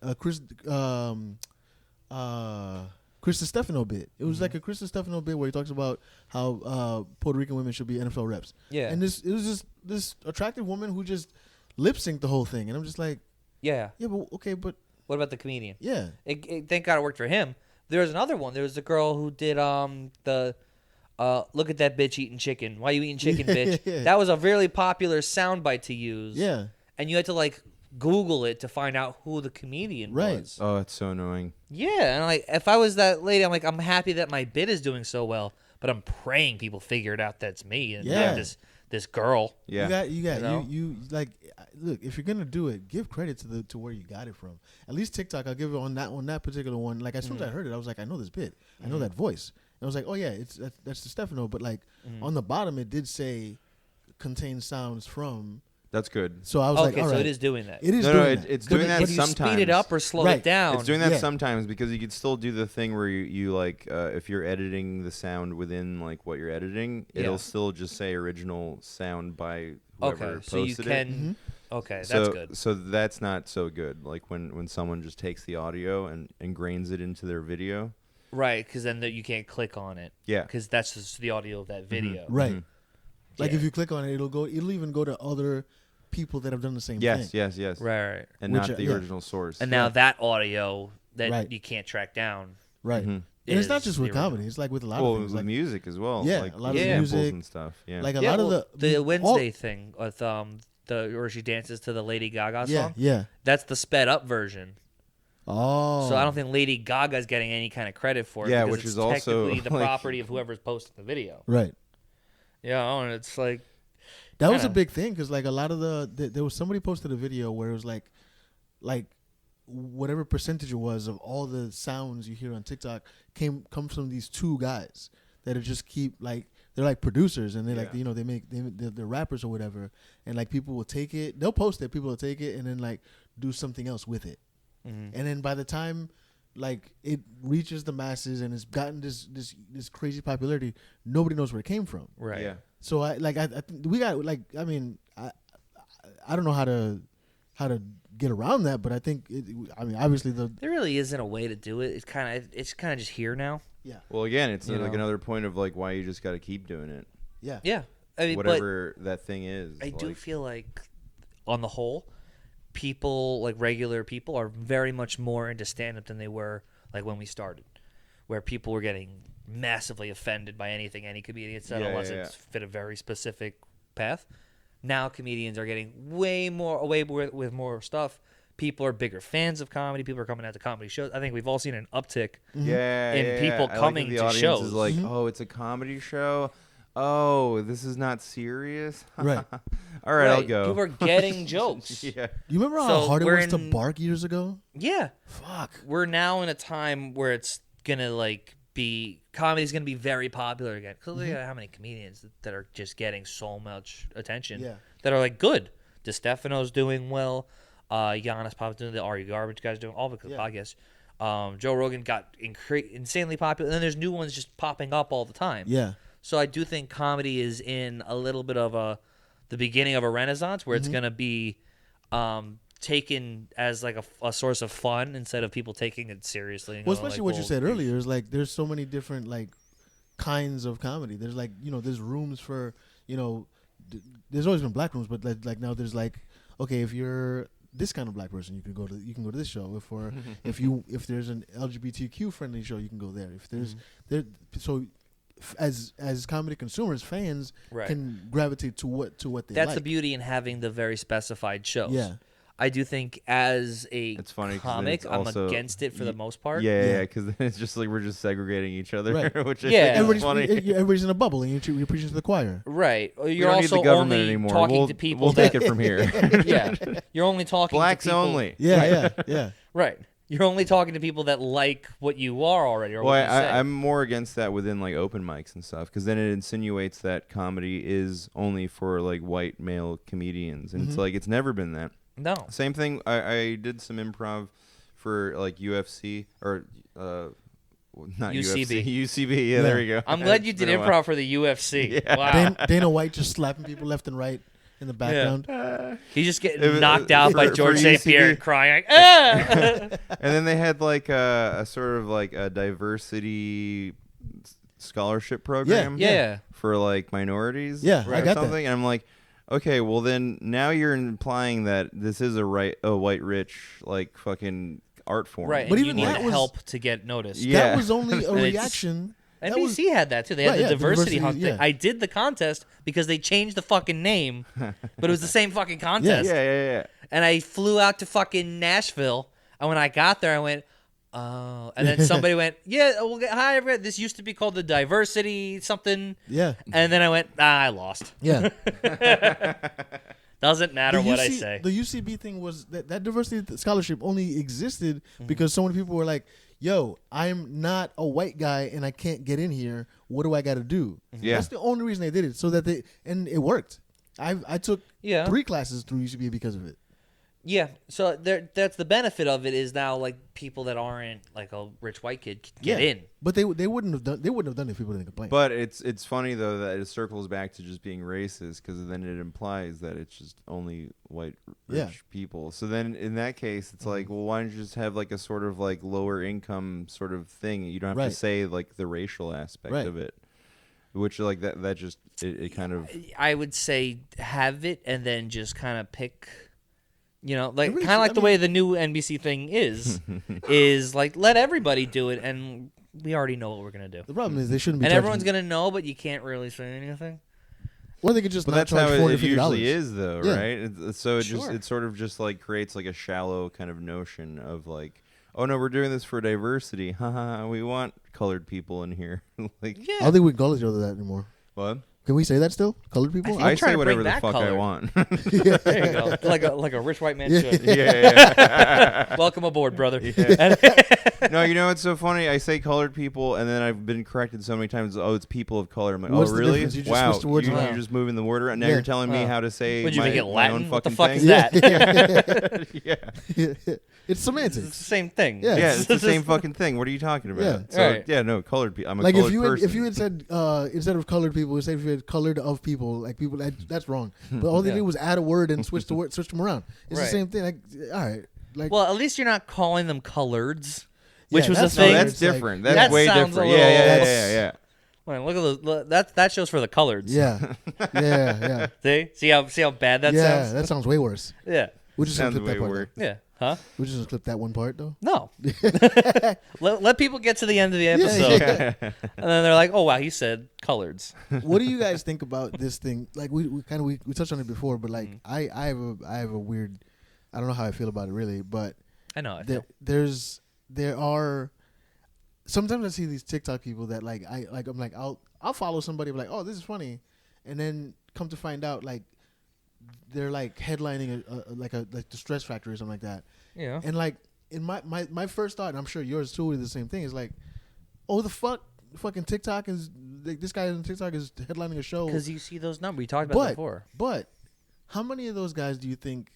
Speaker 3: Chris Stefano bit. It was like a Chris Stefano bit where he talks about how Puerto Rican women should be NFL reps.
Speaker 1: Yeah.
Speaker 3: And it was just this attractive woman who just lip synced the whole thing, and I'm just like,
Speaker 1: Yeah.
Speaker 3: but okay, but
Speaker 1: What about the comedian?
Speaker 3: yeah,
Speaker 1: Thank God it worked for him. There was another one. There was a girl who did the look at that bitch eating chicken. Why you eating chicken, bitch?
Speaker 3: Yeah.
Speaker 1: That was a really popular soundbite to use.
Speaker 3: yeah,
Speaker 1: And you had to like Google it to find out who the comedian
Speaker 3: Right.
Speaker 1: was.
Speaker 2: Oh, it's so annoying.
Speaker 1: Yeah, and like if I was that lady, I'm like, I'm happy that my bit is doing so well, but I'm praying people figure it out that's me and
Speaker 3: Yeah.
Speaker 1: not this girl.
Speaker 2: Yeah.
Speaker 3: you
Speaker 1: know?
Speaker 3: like look, if you're gonna do it, give credit to where you got it from. At least TikTok, I'll give it on that particular one. Like as soon as I heard it, I was like, I know this bit, I know that voice. And I was like, oh yeah, that's the Stefano. But like on the bottom, it did say contains sounds from.
Speaker 2: That's good.
Speaker 3: So I was
Speaker 1: Okay,
Speaker 3: like, all
Speaker 1: so
Speaker 3: right,
Speaker 1: it is doing that.
Speaker 3: It is
Speaker 2: No,
Speaker 3: doing
Speaker 2: no,
Speaker 3: that.
Speaker 2: it's doing that
Speaker 1: If you
Speaker 2: sometimes.
Speaker 1: speed it up or slow
Speaker 3: Right.
Speaker 1: it down.
Speaker 2: It's doing that
Speaker 3: Yeah.
Speaker 2: sometimes because you could still do the thing where you like if you're editing the sound within like what you're editing,
Speaker 1: Yeah.
Speaker 2: it'll still just say original sound by whoever
Speaker 1: Okay,
Speaker 2: posted
Speaker 1: so you
Speaker 2: it.
Speaker 1: can. Okay, that's
Speaker 2: So,
Speaker 1: good.
Speaker 2: So that's not so good. Like when someone just takes the audio and ingrains it into their video.
Speaker 1: Right, because then you can't click on it.
Speaker 2: Yeah.
Speaker 1: Because that's just the audio of that video.
Speaker 3: right.
Speaker 2: Mhm.
Speaker 3: Like
Speaker 1: Yeah.
Speaker 3: if you click on it, it'll even go to other people that have done the same
Speaker 2: Yes,
Speaker 3: thing.
Speaker 2: yes.
Speaker 1: Right.
Speaker 2: And
Speaker 3: Which,
Speaker 2: not the
Speaker 3: yeah.
Speaker 2: original source.
Speaker 1: And now that audio that
Speaker 3: Right.
Speaker 1: you can't track down.
Speaker 3: Right.
Speaker 2: Mhm.
Speaker 3: And it's not
Speaker 1: is
Speaker 3: just
Speaker 1: the
Speaker 3: with comedy.
Speaker 1: original.
Speaker 3: It's like with a lot
Speaker 2: Well,
Speaker 3: of things.
Speaker 2: with
Speaker 3: Like
Speaker 2: music as well.
Speaker 3: Yeah,
Speaker 2: like
Speaker 3: a lot
Speaker 1: of
Speaker 2: samples
Speaker 3: music,
Speaker 2: and stuff. Yeah.
Speaker 3: like a
Speaker 1: Yeah,
Speaker 3: lot
Speaker 1: well,
Speaker 3: of
Speaker 1: the
Speaker 3: all-
Speaker 1: Wednesday thing with where she dances to the Lady Gaga
Speaker 3: yeah,
Speaker 1: song.
Speaker 3: yeah.
Speaker 1: That's the sped up version.
Speaker 3: Oh,
Speaker 1: So I don't think Lady Gaga's getting any kind of credit for it.
Speaker 2: Yeah,
Speaker 1: because
Speaker 2: which
Speaker 1: it's
Speaker 2: is also,
Speaker 1: technically the
Speaker 2: like-
Speaker 1: property of whoever's posting the video.
Speaker 3: right.
Speaker 1: Yeah, and it's like
Speaker 3: That was a
Speaker 1: kinda-
Speaker 3: big thing because like a lot of there was somebody posted a video where it was like whatever percentage it was of all the sounds you hear on TikTok comes from these two guys that are just keep like they're like producers and they like
Speaker 2: Yeah.
Speaker 3: they're rappers or whatever and like people will take it, they'll post it, people will take it and then like do something else with it.
Speaker 1: Mhm.
Speaker 3: And then by the time like it reaches the masses and it's gotten this crazy popularity, nobody knows where it came from.
Speaker 1: right.
Speaker 2: Yeah.
Speaker 3: So I think we got like I mean I don't know how to get around that, but I think obviously
Speaker 1: There really isn't a way to do it. It's kind of just here now.
Speaker 2: Well, again, it's
Speaker 1: You
Speaker 2: like
Speaker 1: know.
Speaker 2: another point of like why you just got to keep doing it.
Speaker 3: yeah
Speaker 1: Yeah, I mean,
Speaker 2: Whatever that thing is.
Speaker 1: but I do
Speaker 2: like-
Speaker 1: feel like, on the whole, people like regular people are very much more into stand up than they were like when we started, where people were getting massively offended by anything any comedian said
Speaker 2: Yeah,
Speaker 1: unless
Speaker 2: yeah,
Speaker 1: it's fit a very specific path. Now comedians are getting way more away with more stuff. People are bigger fans of comedy. People are coming out to comedy shows. I think we've all seen an uptick.
Speaker 2: Yeah,
Speaker 1: in
Speaker 2: yeah,
Speaker 1: people
Speaker 2: I like that
Speaker 1: coming
Speaker 2: the
Speaker 1: to
Speaker 2: audience
Speaker 1: shows.
Speaker 2: is like,
Speaker 3: Mhm.
Speaker 2: oh, it's a comedy show. Oh, this is not serious.
Speaker 3: Right.
Speaker 2: All right, I'll
Speaker 1: Right,
Speaker 2: go.
Speaker 1: people are getting jokes.
Speaker 2: Yeah.
Speaker 3: Do you remember how
Speaker 1: So
Speaker 3: hard it
Speaker 1: we're
Speaker 3: was to
Speaker 1: in-
Speaker 3: bark years ago?
Speaker 1: Yeah.
Speaker 3: Fuck.
Speaker 1: We're now in a time where it's gonna like be comedy's gonna be very popular again. Cause look at how many comedians that are just getting so much attention.
Speaker 3: Yeah.
Speaker 1: That are like good. DeStefano's doing well. Giannis Papa's doing the Are You Garbage guys doing all because of
Speaker 3: Yeah.
Speaker 1: podcasts. Joe Rogan got insanely popular, and then there's new ones just popping up all the time.
Speaker 3: Yeah.
Speaker 1: So I do think comedy is in a little bit of the beginning of a renaissance where it's gonna be taken as like a source of fun instead of people taking it seriously. And
Speaker 3: Well,
Speaker 1: going,
Speaker 3: especially
Speaker 1: like,
Speaker 3: what you
Speaker 1: well,
Speaker 3: said earlier is like there's so many different like kinds of comedy. There's like there's rooms for there's always been black rooms, but like now there's like okay, if you're this kind of black person, you can go to this show. If there's an LGBTQ friendly show, you can go there. If there's as comedy consumers, fans
Speaker 1: Right.
Speaker 3: can gravitate to what they
Speaker 1: That's
Speaker 3: like.
Speaker 1: the beauty in having the very specified shows.
Speaker 3: Yeah.
Speaker 1: I do think as a
Speaker 2: It's funny 'cause then
Speaker 1: comic,
Speaker 2: it's
Speaker 1: I'm
Speaker 2: also-
Speaker 1: against it for the most part.
Speaker 2: Yeah, because then it's just like we're just segregating each other,
Speaker 3: Right.
Speaker 2: which I
Speaker 1: Yeah.
Speaker 2: think is
Speaker 3: Everybody's,
Speaker 2: funny.
Speaker 3: everybody's in a bubble, and you're preaching to the choir.
Speaker 1: Right.
Speaker 2: We
Speaker 1: You're
Speaker 2: don't
Speaker 1: also
Speaker 2: need the government
Speaker 1: only
Speaker 2: anymore.
Speaker 1: talking
Speaker 2: we'll,
Speaker 1: to people
Speaker 2: we'll
Speaker 1: that
Speaker 2: take it from here.
Speaker 1: yeah. You're only talking
Speaker 2: Blacks
Speaker 1: to people
Speaker 2: only.
Speaker 3: Yeah.
Speaker 1: Right. You're only talking to people that like what you are already or
Speaker 2: Well,
Speaker 1: what you say.
Speaker 2: I'm more against that within like open mics and stuff, because then it insinuates that comedy is only for like white male comedians, and it's like it's never been that.
Speaker 1: No.
Speaker 2: Same thing. I did some improv for like UFC or not
Speaker 1: UCB.
Speaker 2: UFC. UCB. Yeah, there you go.
Speaker 1: I'm glad you
Speaker 2: It's
Speaker 1: did
Speaker 2: been a
Speaker 1: improv
Speaker 2: while.
Speaker 1: for the UFC.
Speaker 2: Yeah.
Speaker 1: Wow.
Speaker 3: Dana White just slapping people left and right in the background.
Speaker 1: He's just
Speaker 2: It
Speaker 1: getting
Speaker 2: was-
Speaker 1: knocked out by
Speaker 2: for
Speaker 1: George St. Pierre
Speaker 2: UCB.
Speaker 1: and crying like, ah!
Speaker 2: And then they had like a sort of like a diversity scholarship program.
Speaker 1: Yeah.
Speaker 2: For like minorities.
Speaker 3: Yeah,
Speaker 2: or
Speaker 3: I got that.
Speaker 2: something. And I'm like, okay, well then now you're implying that this is a white rich like fucking art form.
Speaker 1: Right.
Speaker 3: But
Speaker 1: and
Speaker 3: even
Speaker 1: you need
Speaker 3: that was-
Speaker 1: help to get noticed.
Speaker 2: Yeah.
Speaker 3: That was only a
Speaker 1: And it's-
Speaker 3: reaction. That
Speaker 1: NBC
Speaker 3: was-
Speaker 1: had that too. They had
Speaker 3: Right,
Speaker 1: the
Speaker 3: yeah,
Speaker 1: diversity hunt thing.
Speaker 3: yeah.
Speaker 1: I did the contest because they changed the fucking name, but it was the same fucking contest.
Speaker 2: Yeah.
Speaker 1: And I flew out to fucking Nashville. And when I got there, I went, oh. And then somebody went, yeah, well, hi, everyone. This used to be called the diversity something.
Speaker 3: Yeah.
Speaker 1: And then I went, I lost.
Speaker 3: Yeah.
Speaker 1: Doesn't matter what I say.
Speaker 3: The UCB thing was that diversity scholarship only existed
Speaker 1: Mm-hmm.
Speaker 3: because so many people were like, yo, I'm not a white guy and I can't get in here. What do I got to do?
Speaker 2: Yeah.
Speaker 3: That's the only reason they did it. So that and it worked. I took
Speaker 1: Yeah.
Speaker 3: 3 classes through UCB because of it.
Speaker 1: Yeah, so that's the benefit of it is now like people that aren't like a rich white kid can get in.
Speaker 3: But they wouldn't have done it if people didn't complain.
Speaker 2: But it's funny though that it circles back to just being racist, because then it implies that it's just only white rich
Speaker 3: Yeah.
Speaker 2: people. So then in that case, it's like, well, why don't you just have like a sort of like lower income sort of thing? You don't have
Speaker 3: Right.
Speaker 2: to say like the racial aspect
Speaker 3: Right.
Speaker 2: of it, which like that just it kind of
Speaker 1: I would say have it and then just kind of pick, like
Speaker 3: really
Speaker 1: kind of like
Speaker 3: should-
Speaker 1: the way the new NBC thing is like let everybody do it and we already know what we're gonna do.
Speaker 3: the problem is they shouldn't be.
Speaker 1: And
Speaker 3: charging-
Speaker 1: everyone's gonna know, but you can't really say anything.
Speaker 3: Or they could just
Speaker 2: But
Speaker 3: not
Speaker 2: that's
Speaker 3: charge
Speaker 2: how it
Speaker 3: $450.
Speaker 2: usually is, though,
Speaker 3: Yeah.
Speaker 2: right? So
Speaker 1: Sure.
Speaker 2: it sort of just like creates like a shallow kind of notion of like, oh no, we're doing this for diversity. Haha, we want colored people in here. Like
Speaker 1: Yeah.
Speaker 3: I don't think we can call each other that anymore.
Speaker 2: what?
Speaker 3: Can we say that still? Colored people?
Speaker 1: think-
Speaker 2: I
Speaker 1: I'm trying
Speaker 2: say
Speaker 1: to
Speaker 2: whatever
Speaker 1: bring
Speaker 2: the
Speaker 1: back
Speaker 2: fuck I
Speaker 1: color.
Speaker 2: want.
Speaker 1: There you go, like a rich white man
Speaker 3: Yeah.
Speaker 1: should.
Speaker 2: yeah.
Speaker 1: Welcome aboard, brother.
Speaker 2: No, you know what's so funny? I say colored people, and then I've been corrected so many times. Oh, it's people of color. I'm like,
Speaker 3: What's
Speaker 2: oh,
Speaker 3: the
Speaker 2: really?
Speaker 3: difference? You just
Speaker 2: Wow,
Speaker 3: switched the words
Speaker 2: you're
Speaker 1: around.
Speaker 2: just moving the word around. Now
Speaker 3: Yeah.
Speaker 2: you're telling me
Speaker 1: Wow.
Speaker 2: how to say
Speaker 1: Would you make it
Speaker 2: my own
Speaker 1: Latin? What the
Speaker 2: fucking
Speaker 1: fuck
Speaker 2: thing.
Speaker 1: is that?
Speaker 2: Yeah.
Speaker 3: It's semantics.
Speaker 1: It's the same thing.
Speaker 3: Yeah.
Speaker 2: Yeah, it's the same fucking thing. What are you talking about?
Speaker 3: Yeah.
Speaker 2: So,
Speaker 1: Right.
Speaker 2: yeah, no, colored people. I'm a
Speaker 3: Like
Speaker 2: colored
Speaker 3: if you
Speaker 2: person.
Speaker 3: if you had said instead of colored people, say if you had colored of people, like people that's wrong. But all they
Speaker 1: Yeah.
Speaker 3: did was add a word and switch them around. It's
Speaker 1: Right.
Speaker 3: the same thing. Like all right, like
Speaker 1: Well, at least you're not calling them coloreds, which
Speaker 3: Yeah,
Speaker 1: was a
Speaker 3: that's-
Speaker 2: no,
Speaker 1: thing.
Speaker 2: that's
Speaker 3: It's like-
Speaker 2: different. That's
Speaker 1: That
Speaker 2: way
Speaker 1: sounds a
Speaker 2: different.
Speaker 1: little-
Speaker 2: Yeah.
Speaker 1: Man, look at those. That shows for the coloreds.
Speaker 3: yeah, yeah.
Speaker 1: See how bad that
Speaker 3: yeah,
Speaker 1: sounds.
Speaker 3: that sounds way worse.
Speaker 1: Yeah.
Speaker 3: We're just gonna
Speaker 2: Sounds
Speaker 3: clip that
Speaker 2: way
Speaker 3: part.
Speaker 2: worse.
Speaker 1: Yeah. Huh?
Speaker 3: We're just gonna clip that one part though.
Speaker 1: No. let people get to the end of the episode,
Speaker 3: yeah.
Speaker 1: and then they're like, "Oh wow, he said coloreds."
Speaker 3: What do you guys think about this thing? Like we touched on it before, but like
Speaker 1: Mm-hmm.
Speaker 3: I have a weird. I don't know how I feel about it really, but
Speaker 1: I know. I feel.
Speaker 3: there are sometimes I see these TikTok people that I'm like I'll follow somebody like, oh, this is funny, and then come to find out like they're like headlining like the Stress Factory or something like that,
Speaker 1: Yeah.
Speaker 3: and like in my first thought, and I'm sure yours too is the same thing, is like, oh, the fucking TikTok is like, this guy on TikTok is headlining a show
Speaker 1: Because you see those numbers. We talked about that before.
Speaker 3: But how many of those guys do you think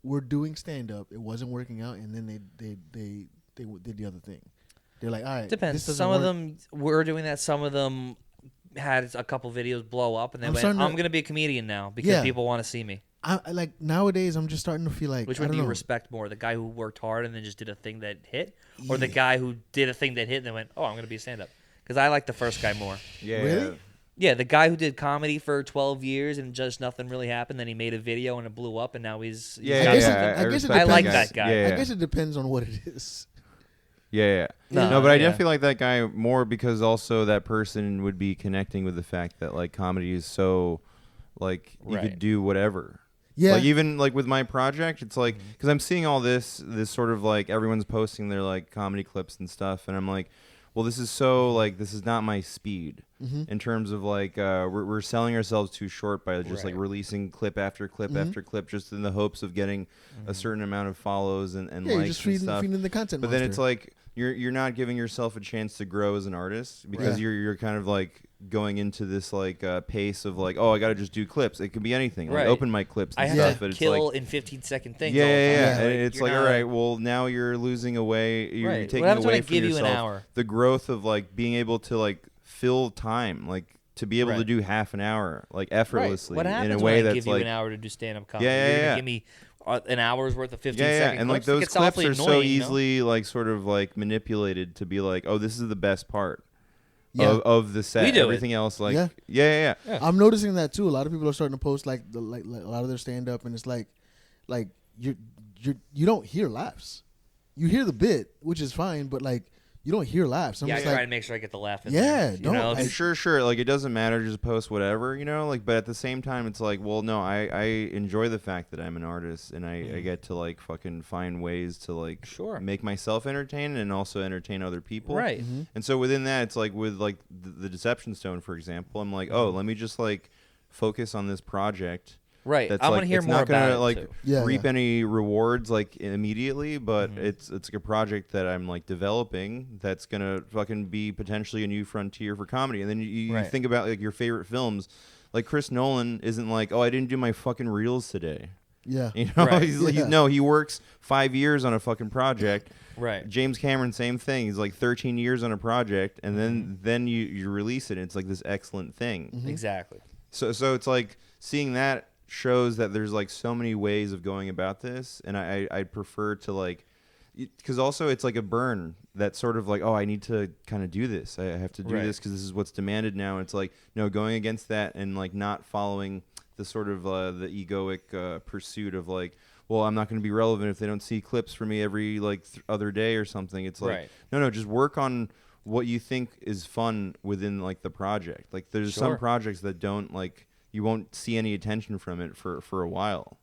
Speaker 3: were doing stand up? It wasn't working out, and then they did the other thing. They're like, all right,
Speaker 1: Depends.
Speaker 3: this doesn't
Speaker 1: Some of
Speaker 3: work.
Speaker 1: them were doing that. Some of them had a couple videos blow up, and they
Speaker 3: I'm
Speaker 1: went,
Speaker 3: starting to-
Speaker 1: "I'm going to be a comedian now because
Speaker 3: Yeah.
Speaker 1: people want to see me."
Speaker 3: I like nowadays. I'm just starting to feel like
Speaker 1: Which
Speaker 3: I
Speaker 1: one
Speaker 3: don't
Speaker 1: do you
Speaker 3: know.
Speaker 1: respect more? The guy who worked hard and then just did a thing that hit, or the guy who did a thing that hit and then went, "Oh, I'm going to be a stand-up"? Because I like the first guy more.
Speaker 2: Yeah.
Speaker 3: Really?
Speaker 1: Yeah, the guy who did comedy for 12 years and just nothing really happened. Then he made a video and it blew up, and now he's
Speaker 2: Yeah,
Speaker 3: I
Speaker 2: yeah,
Speaker 3: guess it-
Speaker 2: yeah,
Speaker 3: I guess it
Speaker 2: respect
Speaker 1: I like
Speaker 3: depends.
Speaker 1: that guy.
Speaker 2: Yeah,
Speaker 3: I
Speaker 2: yeah.
Speaker 3: guess it depends on what it is.
Speaker 2: Yeah.
Speaker 1: No,
Speaker 2: No, but I
Speaker 1: yeah.
Speaker 2: definitely like that guy more because also that person would be connecting with the fact that like comedy is so like you
Speaker 1: Right.
Speaker 2: could do whatever.
Speaker 3: Yeah.
Speaker 2: Like even like with my project, it's like because I'm seeing all this sort of like everyone's posting their like comedy clips and stuff, and I'm like, well, this is so like this is not my speed in terms of like we're selling ourselves too short by just like releasing clip after clip after clip just in the hopes of getting a certain amount of follows and
Speaker 3: Yeah, you're
Speaker 2: likes
Speaker 3: just
Speaker 2: and stuff.
Speaker 3: feeding the content
Speaker 2: But then
Speaker 3: monster.
Speaker 2: it's like you're not giving yourself a chance to grow as an artist because you're kind of like going into this like pace of like, oh, I got to just do clips. It could be anything, like
Speaker 1: Right.
Speaker 2: open mic clips and
Speaker 1: I have
Speaker 2: stuff.
Speaker 1: to
Speaker 2: But it's
Speaker 1: kill
Speaker 2: like
Speaker 1: in 15-second things.
Speaker 2: yeah,
Speaker 1: all the
Speaker 2: yeah,
Speaker 1: time.
Speaker 2: yeah. And
Speaker 1: Like,
Speaker 2: it's
Speaker 1: you're
Speaker 2: like, all
Speaker 1: not-
Speaker 2: right, well, now you're losing away. You're
Speaker 1: Right.
Speaker 2: taking
Speaker 1: What happens when
Speaker 2: away
Speaker 1: I
Speaker 2: from
Speaker 1: give you an
Speaker 2: yourself
Speaker 1: hour?
Speaker 2: the growth of like being able to like fill time, like to be able to
Speaker 1: Right.
Speaker 2: do half an hour, like effortlessly
Speaker 1: What happens
Speaker 2: in a way
Speaker 1: when I
Speaker 2: that's
Speaker 1: give you
Speaker 2: like
Speaker 1: an hour to do stand-up comedy?
Speaker 2: Yeah, yeah,
Speaker 1: You're
Speaker 2: yeah.
Speaker 1: gonna give me an hour's worth of 15
Speaker 2: yeah,
Speaker 1: second
Speaker 2: and like
Speaker 1: clips? It
Speaker 2: those
Speaker 1: gets
Speaker 2: clips
Speaker 1: awfully
Speaker 2: are so
Speaker 1: annoying, you know?
Speaker 2: easily like sort of like manipulated to be like, oh, this is the best part
Speaker 3: Yeah.
Speaker 2: of the set.
Speaker 1: We do it.
Speaker 2: Everything else, like
Speaker 3: Yeah.
Speaker 2: yeah.
Speaker 3: I'm noticing that too. A lot of people are starting to post like a lot of their stand up, and it's like you don't hear laughs. You hear the bit, which is fine, but like you don't hear laughs. I'm
Speaker 1: Yeah, I
Speaker 3: just
Speaker 1: try
Speaker 3: like,
Speaker 1: to make sure I get the laugh in
Speaker 3: Yeah,
Speaker 1: there. You
Speaker 3: don't-
Speaker 1: know?
Speaker 3: I-
Speaker 2: And sure, like it doesn't matter, just post whatever, you know, like, but at the same time, it's like, well, no, I enjoy the fact that I'm an artist and I get to like fucking find ways to like
Speaker 1: Sure.
Speaker 2: make myself entertain and also entertain other people.
Speaker 1: Right.
Speaker 2: And so within that, it's like with like the Deception Stone, for example, I'm like, oh, let me just like focus on this project.
Speaker 1: Right.
Speaker 2: That's
Speaker 1: I want
Speaker 2: like,
Speaker 1: to hear
Speaker 2: it's
Speaker 1: more
Speaker 2: not gonna
Speaker 1: about it,
Speaker 2: like
Speaker 1: too.
Speaker 3: Yeah,
Speaker 2: reap
Speaker 3: yeah.
Speaker 2: any rewards like immediately, but it's like a project that I'm like developing that's gonna fucking be potentially a new frontier for comedy. And then you
Speaker 1: Right.
Speaker 2: think about like your favorite films, like Chris Nolan isn't like, oh, I didn't do my fucking reels today.
Speaker 3: yeah,
Speaker 2: You know,
Speaker 1: Right.
Speaker 3: Yeah.
Speaker 2: he works 5 years on a fucking project.
Speaker 1: Right.
Speaker 2: James Cameron, same thing. He's like 13 years on a project, and then you release it. And it's like this excellent thing.
Speaker 1: Exactly.
Speaker 2: So it's like seeing that shows that there's like so many ways of going about this, and I prefer to like, because also it's like a burn that sort of like, oh, I need to kind of do this. I have to do
Speaker 1: Right.
Speaker 2: this because this is what's demanded now. It's like, no, going against that and like not following the sort of the egoic pursuit of like, well, I'm not going to be relevant if they don't see clips for me every like other day or something. It's like,
Speaker 1: Right.
Speaker 2: no, just work on what you think is fun within like the project. Like there's
Speaker 1: Sure.
Speaker 2: some projects that don't like, you won't see any attention from it for a while.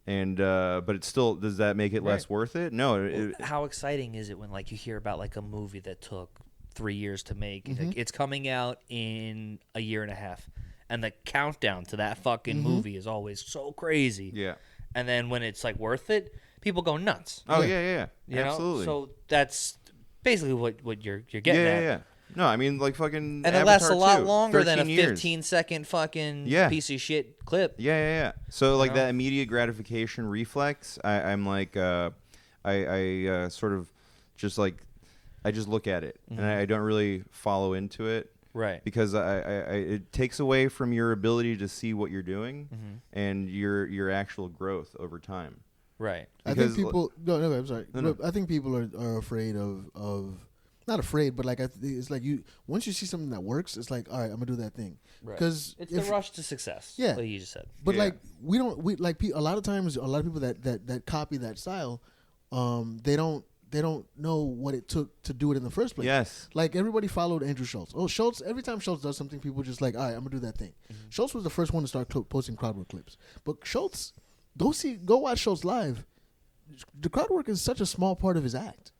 Speaker 2: And but it's still, does that make it less
Speaker 1: Right.
Speaker 2: worth it? No.
Speaker 1: How exciting is it when like you hear about like a movie that took 3 years to make? Like, it's coming out in a year and a half, and the countdown to that fucking movie is always so crazy.
Speaker 2: Yeah.
Speaker 1: And then when it's like worth it, people go nuts.
Speaker 2: Oh
Speaker 3: Yeah.
Speaker 2: yeah.
Speaker 1: You know?
Speaker 2: Absolutely.
Speaker 1: So that's basically what you're
Speaker 2: yeah,
Speaker 1: getting at.
Speaker 2: yeah. No, I mean like fucking.
Speaker 1: And it
Speaker 2: Avatar
Speaker 1: lasts a lot
Speaker 2: 2,
Speaker 1: longer than a
Speaker 2: 13 years.
Speaker 1: 15-second fucking
Speaker 2: Yeah.
Speaker 1: piece of shit clip.
Speaker 2: Yeah. So like
Speaker 1: know?
Speaker 2: that immediate gratification reflex, I'm like, I sort of just like, I just look at it and I don't really follow into it.
Speaker 1: Right.
Speaker 2: Because I it takes away from your ability to see what you're doing and your actual growth over time.
Speaker 1: Right.
Speaker 3: I
Speaker 2: Because
Speaker 3: think people. No, I'm sorry.
Speaker 2: No.
Speaker 3: I think people are afraid of not afraid, but like it's like you once you see something that works, it's like all right, I'm gonna do that thing
Speaker 1: Right.
Speaker 3: because
Speaker 1: It's the rush to success.
Speaker 3: Yeah.
Speaker 1: Like you just said.
Speaker 3: But
Speaker 2: Yeah.
Speaker 3: like we like a lot of times a lot of people that copy that style, they don't know what it took to do it in the first place.
Speaker 2: Yes.
Speaker 3: Like everybody followed Andrew Schultz. Oh, Schultz! Every time Schultz does something, people just like, all right, I'm gonna do that thing. Schultz was the first one to start posting crowd work clips. But Schultz, go watch Schultz live. The crowd work is such a small part of his act.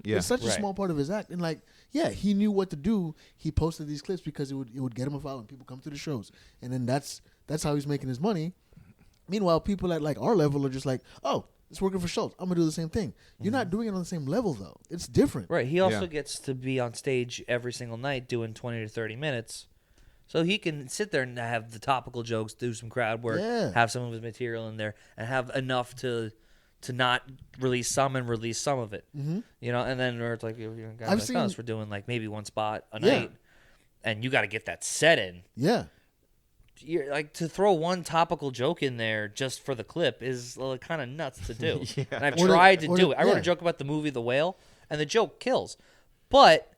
Speaker 2: Yeah.
Speaker 3: It's such a
Speaker 1: Right.
Speaker 3: small part of his act, and like, yeah, he knew what to do. He posted these clips because it would get him a following. People come to the shows, and then that's how he's making his money. Meanwhile, people at like our level are just like, oh, it's working for Schultz. I'm gonna do the same thing. You're not doing it on the same level though. It's different.
Speaker 1: Right. He also
Speaker 2: Yeah.
Speaker 1: gets to be on stage every single night doing 20 to 30 minutes. So he can sit there and have the topical jokes, do some crowd work,
Speaker 3: Yeah.
Speaker 1: have some of his material in there, and have enough to not release some and release some of it. Mm-hmm. You know, and then it's like, guys
Speaker 3: I've
Speaker 1: like
Speaker 3: seen-
Speaker 1: us, we're doing like maybe one spot a
Speaker 3: Yeah.
Speaker 1: night, and you got to get that set in.
Speaker 3: Yeah.
Speaker 1: You're, like, to throw one topical joke in there just for the clip is kind of nuts to do. And I've
Speaker 3: Or the-
Speaker 1: tried to
Speaker 3: or
Speaker 1: do
Speaker 3: the-
Speaker 1: it. I wrote
Speaker 3: yeah.
Speaker 1: a joke about the movie The Whale, and the joke kills. But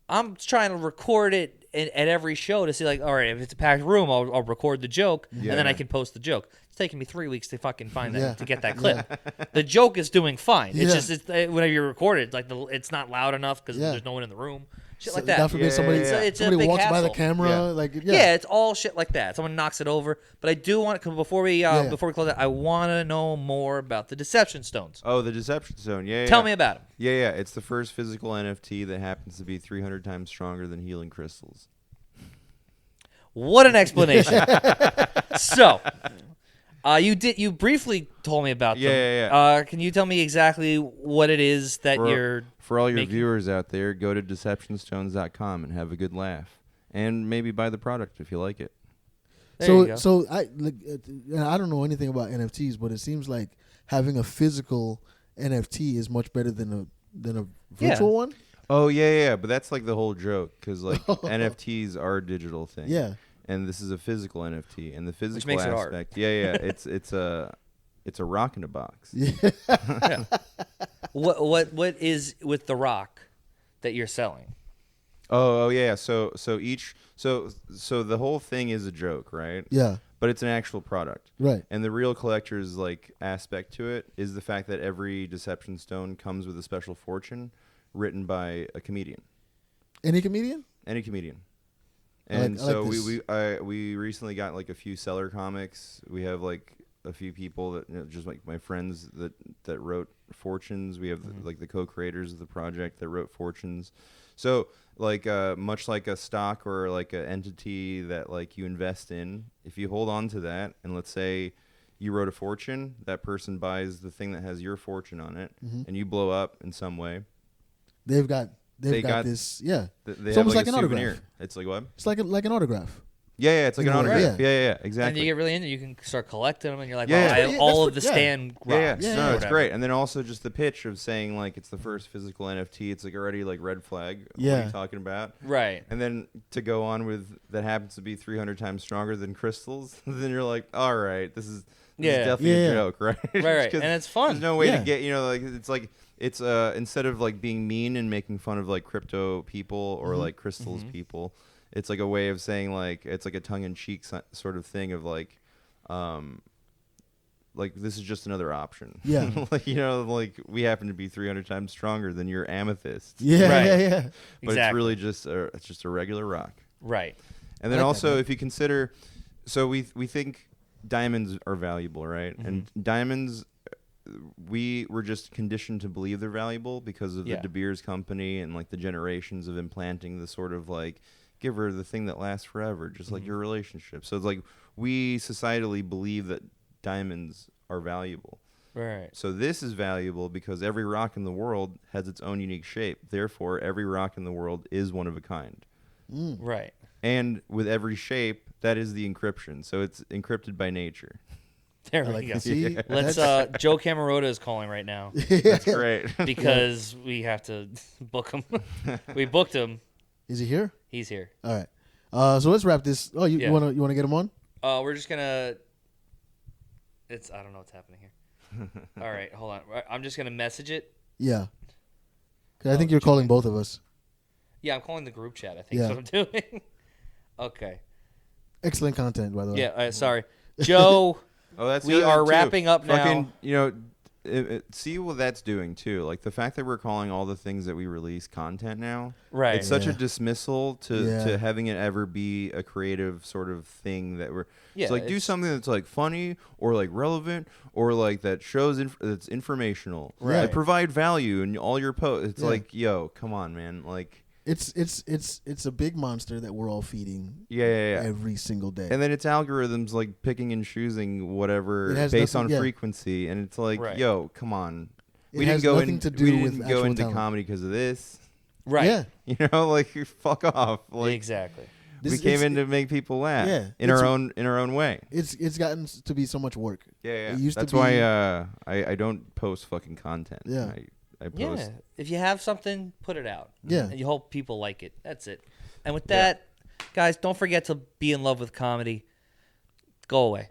Speaker 1: I'm trying to record it at every show to see, like, all right, if it's a packed room, I'll record the joke, and then I can post the joke. It's taking me 3 weeks to fucking find that
Speaker 3: Yeah.
Speaker 1: to get that clip. The joke is doing fine. It's
Speaker 3: Yeah.
Speaker 1: just whenever you record it, like it's not loud enough because
Speaker 3: Yeah.
Speaker 1: there's no one in the room. shit like that.
Speaker 3: God forbid somebody,
Speaker 1: It's a
Speaker 3: somebody
Speaker 1: big
Speaker 3: walks by the
Speaker 1: hassle.
Speaker 3: camera.
Speaker 2: Yeah.
Speaker 3: Like,
Speaker 1: Yeah, it's all shit like that. Someone knocks it over. But I do want to, before we close it, I want to know more about the Deception Stones.
Speaker 2: Oh, the Deception Stone. Yeah.
Speaker 1: Tell me about them.
Speaker 2: Yeah. It's the first physical NFT that happens to be 300 times stronger than healing crystals.
Speaker 1: What an explanation. So, you briefly told me about them.
Speaker 2: Yeah.
Speaker 1: Can you tell me exactly what it is that you're
Speaker 2: For all your
Speaker 1: making?
Speaker 2: viewers out there, go to deceptionstones.com and have a good laugh. And maybe buy the product if you like it.
Speaker 1: There you go.
Speaker 3: So I don't know anything about NFTs, but it seems like having a physical NFT is much better than a virtual one.
Speaker 2: Oh, yeah. But that's like the whole joke because like NFTs are a digital thing.
Speaker 3: Yeah.
Speaker 2: And this is a physical NFT. And the physical
Speaker 1: makes it hard.
Speaker 2: aspect. Yeah. It's a rock in a box.
Speaker 3: Yeah.
Speaker 1: What is with the rock that you're selling?
Speaker 2: Oh yeah. So the whole thing is a joke, right?
Speaker 3: Yeah.
Speaker 2: But it's an actual product.
Speaker 3: Right.
Speaker 2: And the real collector's like aspect to it is the fact that every Deception Stone comes with a special fortune written by a comedian.
Speaker 3: Any comedian?
Speaker 2: Any comedian.
Speaker 3: I like
Speaker 2: And so
Speaker 3: this.
Speaker 2: we recently got like a few seller comics. We have like a few people that just like my friends that wrote fortunes. We have like the co-creators of the project that wrote fortunes. So like much like a stock or like an entity that like you invest in, if you hold on to that and let's say you wrote a fortune, that person buys the thing that has your fortune on it, and you blow up in some way.
Speaker 3: They've got
Speaker 2: They got
Speaker 3: this. Yeah.
Speaker 2: They
Speaker 3: It's
Speaker 2: have
Speaker 3: almost
Speaker 2: like
Speaker 3: like
Speaker 2: a
Speaker 3: an
Speaker 2: souvenir.
Speaker 3: autograph.
Speaker 2: It's like what?
Speaker 3: It's like an autograph.
Speaker 2: Yeah, it's like
Speaker 3: In
Speaker 2: an
Speaker 3: a way,
Speaker 2: autograph.
Speaker 3: yeah.
Speaker 2: Yeah,
Speaker 1: And
Speaker 2: exactly.
Speaker 1: you get really into it, you can start collecting them, and you're like,
Speaker 2: Yeah,
Speaker 1: wow,
Speaker 2: yeah.
Speaker 1: I have
Speaker 3: Yeah,
Speaker 1: all
Speaker 3: that's
Speaker 1: of the
Speaker 3: what-
Speaker 1: stand rocks.
Speaker 2: Yeah.
Speaker 3: Yeah,
Speaker 2: No,
Speaker 3: yeah.
Speaker 2: it's great. And then also just the pitch of saying like it's the first physical NFT. It's like already like red flag. What are
Speaker 3: Yeah.
Speaker 2: you talking about?
Speaker 1: Right.
Speaker 2: And then to go on with that happens to be 300 times stronger than crystals. Then you're like, all right, this is definitely a
Speaker 3: Yeah.
Speaker 2: joke, right?
Speaker 1: Right.
Speaker 2: 'Cause
Speaker 1: And it's fun.
Speaker 2: There's no way
Speaker 3: Yeah.
Speaker 2: to get like it's instead of like being mean and making fun of like crypto people or like crystals people, it's like a way of saying like it's like a tongue-in-cheek sort of thing of like this is just another option.
Speaker 3: Yeah.
Speaker 2: like like we happen to be 300 times stronger than your amethyst.
Speaker 3: Yeah.
Speaker 1: Right.
Speaker 3: Yeah.
Speaker 2: But
Speaker 1: Exactly.
Speaker 2: it's really just a regular rock.
Speaker 1: Right.
Speaker 2: And then
Speaker 3: I like that,
Speaker 2: also,
Speaker 3: man.
Speaker 2: if you consider, so we think diamonds are valuable, right? And diamonds, we were just conditioned to believe they're valuable because of the
Speaker 1: Yeah.
Speaker 2: De Beers company and like the generations of implanting the sort of like give her the thing that lasts forever, just like your relationship. So it's like we societally believe that diamonds are valuable.
Speaker 1: Right.
Speaker 2: So this is valuable because every rock in the world has its own unique shape. Therefore, every rock in the world is one of a kind.
Speaker 1: Right.
Speaker 2: And with every shape, that is the encryption. So it's encrypted by nature.
Speaker 1: There
Speaker 3: I
Speaker 1: we
Speaker 3: like
Speaker 1: go.
Speaker 3: to see.
Speaker 1: Let's. Joe Camarota is calling right now
Speaker 2: That's great.
Speaker 1: because we have to book him. We booked him.
Speaker 3: Is he here?
Speaker 1: He's here.
Speaker 3: All right. So let's wrap this. Oh, you
Speaker 1: Yeah.
Speaker 3: wanna get him on?
Speaker 1: We're just gonna. I don't know what's happening here. All right, hold on. I'm just gonna message it.
Speaker 3: Yeah. 'Cause I think you're calling both of us.
Speaker 1: Yeah, I'm calling the group chat. I think
Speaker 3: Yeah.
Speaker 1: is what I'm doing. Okay.
Speaker 3: Excellent content, by the way.
Speaker 1: Yeah. Sorry, Joe.
Speaker 2: Oh, that's the
Speaker 1: We
Speaker 2: other
Speaker 1: are
Speaker 2: thing, too.
Speaker 1: wrapping up now.
Speaker 2: Fucking, see what that's doing too. Like the fact that we're calling all the things that we release content now.
Speaker 1: Right.
Speaker 2: It's such a
Speaker 3: Yeah.
Speaker 2: dismissal to
Speaker 3: Yeah.
Speaker 2: having it ever be a creative sort of thing that we're.
Speaker 1: Yeah,
Speaker 2: it's like do
Speaker 1: it's-
Speaker 2: something that's like funny or like relevant or like that shows that's informational.
Speaker 3: Right.
Speaker 2: Like provide value in all your posts. It's
Speaker 3: Yeah.
Speaker 2: like, yo, come on, man. Like.
Speaker 3: It's a big monster that we're all feeding
Speaker 2: Yeah.
Speaker 3: every single day.
Speaker 2: And then it's algorithms like picking and choosing whatever
Speaker 3: It has
Speaker 2: based
Speaker 3: nothing-
Speaker 2: on
Speaker 3: yeah.
Speaker 2: frequency, and it's like,
Speaker 1: Right.
Speaker 2: yo, come on.
Speaker 3: It
Speaker 2: We
Speaker 3: has
Speaker 2: didn't go
Speaker 3: nothing
Speaker 2: in,
Speaker 3: to do
Speaker 2: we
Speaker 3: with
Speaker 2: didn't go
Speaker 3: actual
Speaker 2: into
Speaker 3: talent.
Speaker 2: comedy because of this.
Speaker 1: Right.
Speaker 3: Yeah.
Speaker 2: You know, like fuck off. Like
Speaker 1: Exactly.
Speaker 2: we
Speaker 3: This-
Speaker 2: came
Speaker 3: it's-
Speaker 2: in to make people laugh.
Speaker 3: Yeah,
Speaker 2: in our own way.
Speaker 3: It's gotten to be so much work.
Speaker 2: Yeah.
Speaker 3: It used
Speaker 2: That's
Speaker 3: to be,
Speaker 2: why I don't post fucking content.
Speaker 3: Yeah.
Speaker 2: I post.
Speaker 1: Yeah. If you have something, put it out.
Speaker 3: Yeah.
Speaker 1: And you hope people like it. That's it. And with that, guys, don't forget to be in love with comedy. Go away.